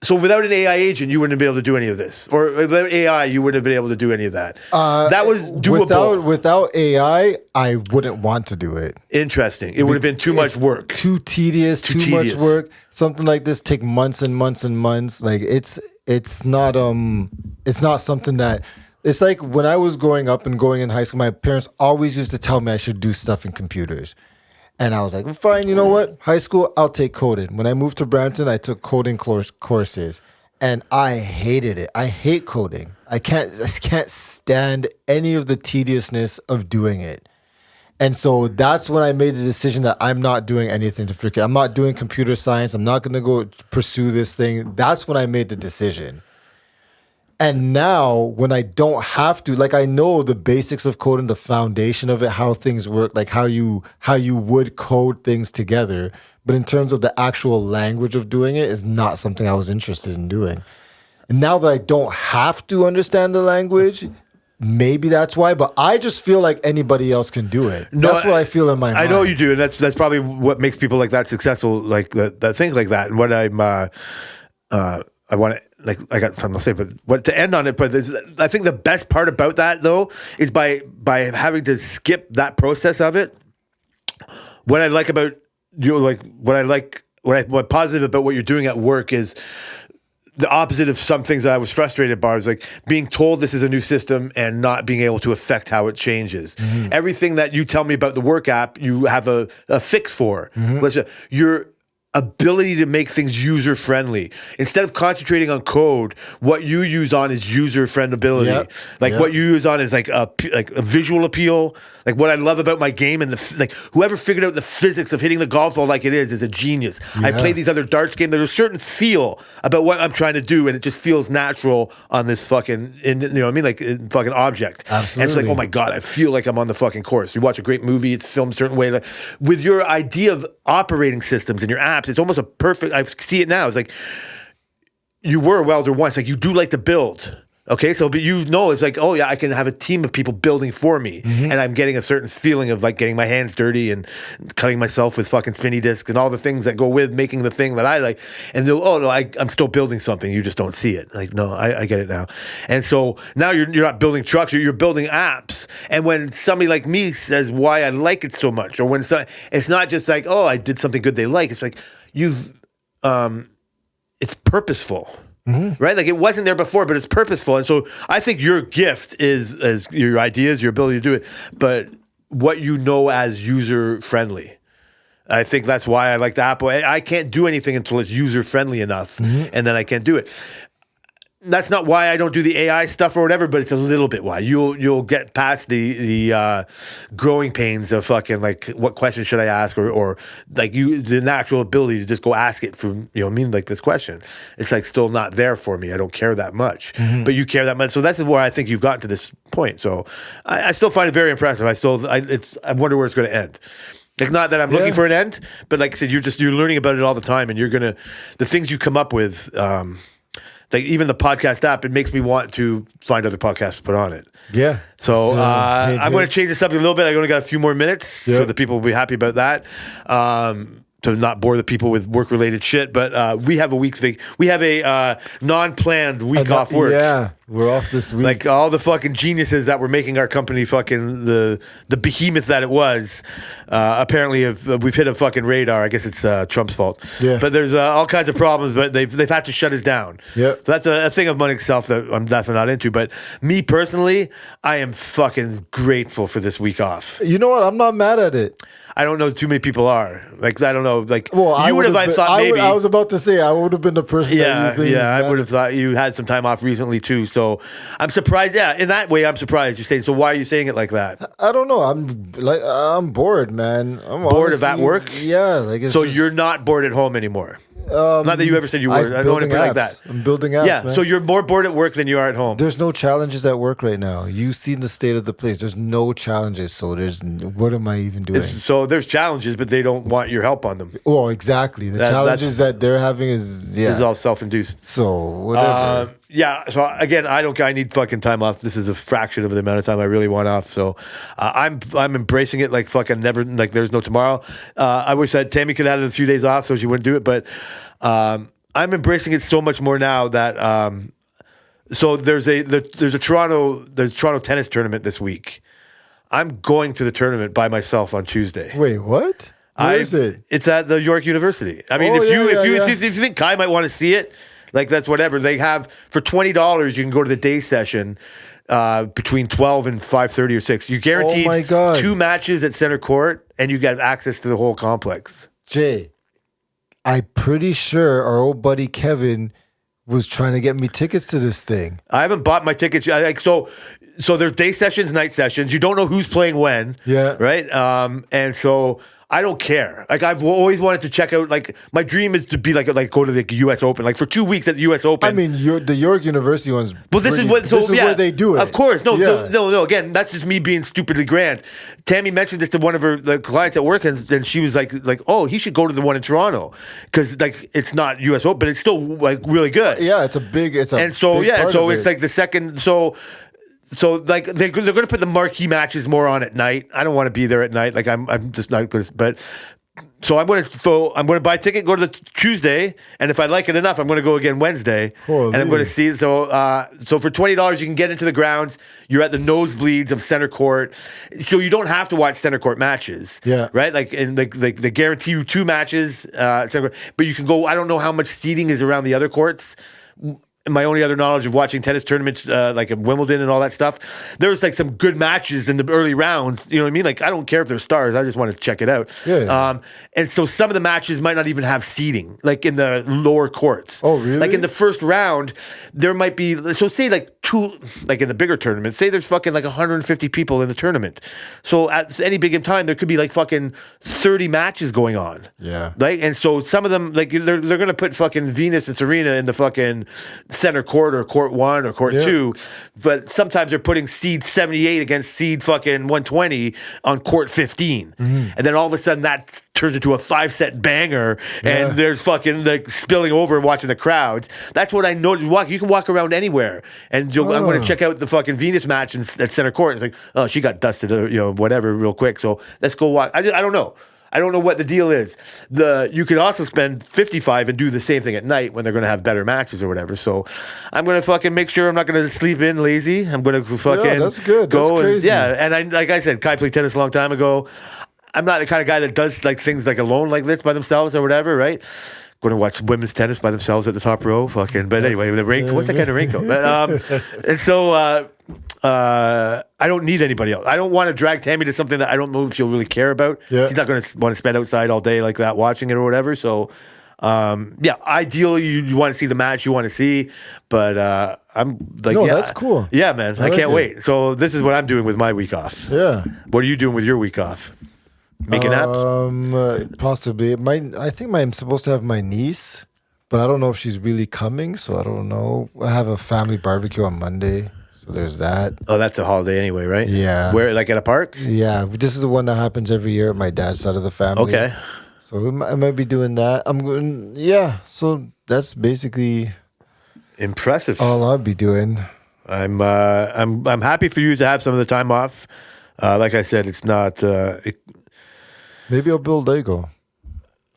So without an AI agent, you wouldn't have been able to do any of this, or without AI, you wouldn't have been able to do any of that. That was doable. Without AI, I wouldn't want to do it. Interesting. It would have been too much work, too tedious, too much work. Something like this take months and months and months. Like it's not something that. It's like when I was growing up and going in high school, my parents always used to tell me I should do stuff in computers. And I was like, well, fine, you know what? High school, I'll take coding. When I moved to Brampton, I took coding courses. And I hated it. I hate coding. I can't stand any of the tediousness of doing it. And so that's when I made the decision that I'm not doing anything to freaking. I'm not doing computer science. I'm not going to go pursue this thing. That's when I made the decision. And now, when I don't have to, like I know the basics of coding, the foundation of it, how things work, like how you would code things together. But in terms of the actual language of doing it, is not something I was interested in doing. And now that I don't have to understand the language, maybe that's why. But I just feel like anybody else can do it. No, that's what I feel in my mind. I know you do, and that's probably what makes people like that successful, like that think like that. And what I want to. Like I got something to say, but what to end on it. But I think the best part about that though is by having to skip that process of it. What I like about you, like what positive about what you're doing at work is the opposite of some things that I was frustrated by. Is like being told this is a new system and not being able to affect how it changes. Mm-hmm. Everything that you tell me about the work app, you have a fix for. Mm-hmm. You're ability to make things user friendly. Instead of concentrating on code, what you use on is user friendability. Yep. What you use on is like a visual appeal. Like what I love about my game and whoever figured out the physics of hitting the golf ball like it is a genius. Yeah. I play these other darts games. There's a certain feel about what I'm trying to do, and it just feels natural on this fucking, you know what I mean, like fucking object. Absolutely. And it's like, oh my god, I feel like I'm on the fucking course. You watch a great movie, it's filmed a certain way. Like, with your idea of operating systems and your apps, it's almost a perfect. I see it now. It's like you were a welder once. Like you do like to build. Okay, so but you know it's like, oh yeah, I can have a team of people building for me, and I'm getting a certain feeling of like getting my hands dirty and cutting myself with fucking spinny discs and all the things that go with making the thing that I like. And oh no, I'm still building something. You just don't see it. Like no, I get it now. And so now you're not building trucks, you're building apps. And when somebody like me says why I like it so much, or when it's not just like, oh, I did something good they like. It's like it's purposeful. right? Like it wasn't there before, but it's purposeful. And so I think your gift is your ideas, your ability to do it, but what you know as user friendly. I think that's why I like the Apple. I can't do anything until it's user friendly enough, and then I can't do it. That's not why I don't do the AI stuff or whatever, but it's a little bit why. You'll get past the growing pains of fucking like what question should I ask or like the natural ability to just go ask it from like this question. It's like still not there for me. I don't care that much, but you care that much. So that's where I think you've gotten to this point. So I still find it very impressive. I wonder where it's going to end. Like not that I'm looking for an end, but like I said, you're learning about it all the time, and the things you come up with. Like even the podcast app, it makes me want to find other podcasts to put on it. Yeah. So I'm going to change this up a little bit. I only got a few more minutes, so the people will be happy about that. To not bore the people with work-related shit, but we have we have a non-planned week off work. Yeah, we're off this week. Like all the fucking geniuses that were making our company fucking the behemoth that it was. Apparently, we've hit a fucking radar. I guess it's Trump's fault. Yeah. But there's all kinds of problems. But they've had to shut us down. Yeah. So that's a thing of money itself that I'm definitely not into. But me personally, I am fucking grateful for this week off. You know what? I'm not mad at it. I don't know too many people are. Like, I don't know. Like, Well, you would have, I thought maybe. I was about to say, I would have been the person that you think I would have thought you had some time off recently too. So I'm surprised. Yeah, in that way, I'm surprised you're saying. So why are you saying it like that? I don't know. I'm bored, man. I'm Bored of at work? Yeah. Like So you're not bored at home anymore? Not that you ever said you were. I don't want to put it like that. I'm building apps. Yeah, man. so you're more bored at work than you are at home. There's no challenges at work right now. You've seen the state of the place. There's no challenges. So what am I even doing? So there's challenges, but they don't want your help on them. Well, exactly. The challenges that they're having is all self-induced. So whatever. So again, I need fucking time off. This is a fraction of the amount of time I really want off. So I'm embracing it like fucking never, like there's no tomorrow. I wish that Tammy could have had a few days off so she wouldn't do it, but I'm embracing it so much more now that so there's a Toronto tennis tournament this week. I'm going to the tournament by myself on Tuesday. Wait, what? Where is it? It's at the York University. I mean, if you think Kai might want to see it, like that's whatever. They have for $20 you can go to the day session between 12 and 5:30 or 6. You guaranteed 2 matches at center court and you get access to the whole complex. Jay, I'm pretty sure our old buddy Kevin was trying to get me tickets to this thing. I haven't bought my tickets. So there's day sessions, night sessions. You don't know who's playing when. Yeah. Right. And so I don't care. Like I've always wanted to check out. Like my dream is to be like go to the U.S. Open. Like for 2 weeks at the U.S. Open. I mean, the York University ones. Well, this is where they do it. Of course, no. Again, that's just me being stupidly grand. Tammy mentioned this to one of her clients at work, and she was like, oh, he should go to the one in Toronto because like it's not U.S. Open, but it's still like really good. Yeah, it's big it's like the second So like they're going to put the marquee matches more on at night. I don't want to be there at night. Like I'm just not going to. But so I'm going to buy a ticket, go to the Tuesday, and if I like it enough, I'm going to go again Wednesday, and I'm going to see. So for $20, you can get into the grounds. You're at the nosebleeds of center court, so you don't have to watch center court matches. Yeah, right. Like and they guarantee you 2 matches, but you can go. I don't know how much seating is around the other courts. My only other knowledge of watching tennis tournaments, like at Wimbledon and all that stuff, there's like some good matches in the early rounds. You know what I mean? Like, I don't care if they're stars. I just want to check it out. Yeah. And so some of the matches might not even have seating, like in the lower courts. Oh, really? Like in the first round, there might be, so say like 2, like in the bigger tournament, say there's fucking like 150 people in the tournament. So at any given time, there could be like fucking 30 matches going on. Yeah. Like, and so some of them, like they're going to put fucking Venus and Serena in the fucking center court or court 1 or court 2, but sometimes they're putting seed 78 against seed fucking 120 on court 15, and then all of a sudden that turns into a 5-set banger, and there's fucking like spilling over and watching the crowds. That's what I know. You can walk around anywhere, and I'm going to check out the fucking Venus match at center court. It's like, oh, she got dusted, whatever, real quick. So let's go watch. I don't know. I don't know what the deal is. You could also spend $55 and do the same thing at night when they're going to have better matches or whatever. So I'm going to fucking make sure I'm not going to sleep in lazy. I'm going to fucking that's good. Go that's crazy. and like I said, Kai played tennis a long time ago. I'm not the kind of guy that does like things like alone like this by themselves or whatever, right? going to watch women's tennis by themselves at the top row. Fucking. But anyway, the raincoat. What's that kind of raincoat? But, and so I don't need anybody else. I don't want to drag Tammy to something that I don't know if she'll really care about. Yeah. She's not going to want to spend outside all day like that watching it or whatever. So, ideally, you want to see the match you want to see. But I'm like, No, yeah, that's cool. Yeah, man. I like can't it. wait. So this is what I'm doing with my week off. Yeah. What are you doing with your week off? Making apps? Possibly. I think I'm supposed to have my niece, but I don't know if she's really coming, so I don't know. I have a family barbecue on Monday, so there's that. Oh, that's a holiday anyway, right? Yeah. Where, like at a park? Yeah, this is the one that happens every year at my dad's side of the family. Okay. So I might be doing that. I'm going. Yeah. So that's basically Impressive. all I'll be doing. I'm happy for you to have some of the time off. Like I said, it's not. Maybe I'll build Lego.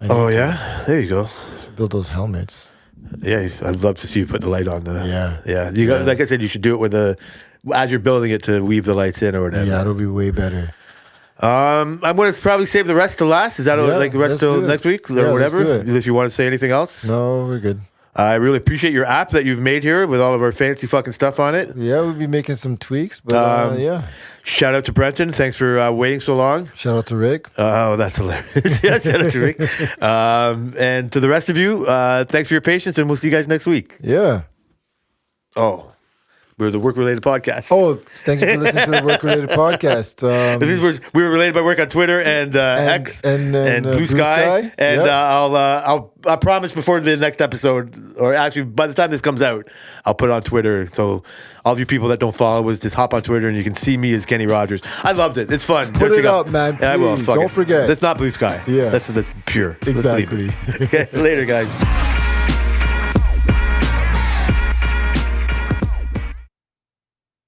Oh yeah, there you go. Build those helmets. Yeah, I'd love to see you put the light on the. Yeah. You got, like I said, you should do it with as you're building it to weave the lights in or whatever. Yeah, it'll be way better. I'm going to probably save the rest to last. Is that like the rest let's till do it. next week or Yeah, let's whatever? do it. If you want to say anything else, No, we're good. I really appreciate your app that you've made here with all of our fancy fucking stuff on it. Yeah, we'll be making some tweaks, but yeah. Shout out to Brenton. Thanks for waiting so long. Shout out to Rick. Oh, that's hilarious. Yeah, shout out to Rick. And to the rest of you, thanks for your patience, and we'll see you guys next week. Yeah. Oh, we're the Work-Related Podcast. Oh, thank you for listening to the Work Related Podcast. We were related by work on Twitter and X and Blue Sky. And Yep. I promise before the next episode, or actually by the time this comes out, I'll put it on Twitter. So all of you people that don't follow us, just hop on Twitter and you can see me as Kenny Rogers. I loved it. It's fun. Put it up, man. Yeah, I will. Please. Fuck Don't it. forget. That's not Blue Sky. Yeah. That's pure. Let's leave Exactly. it. Okay, later, guys.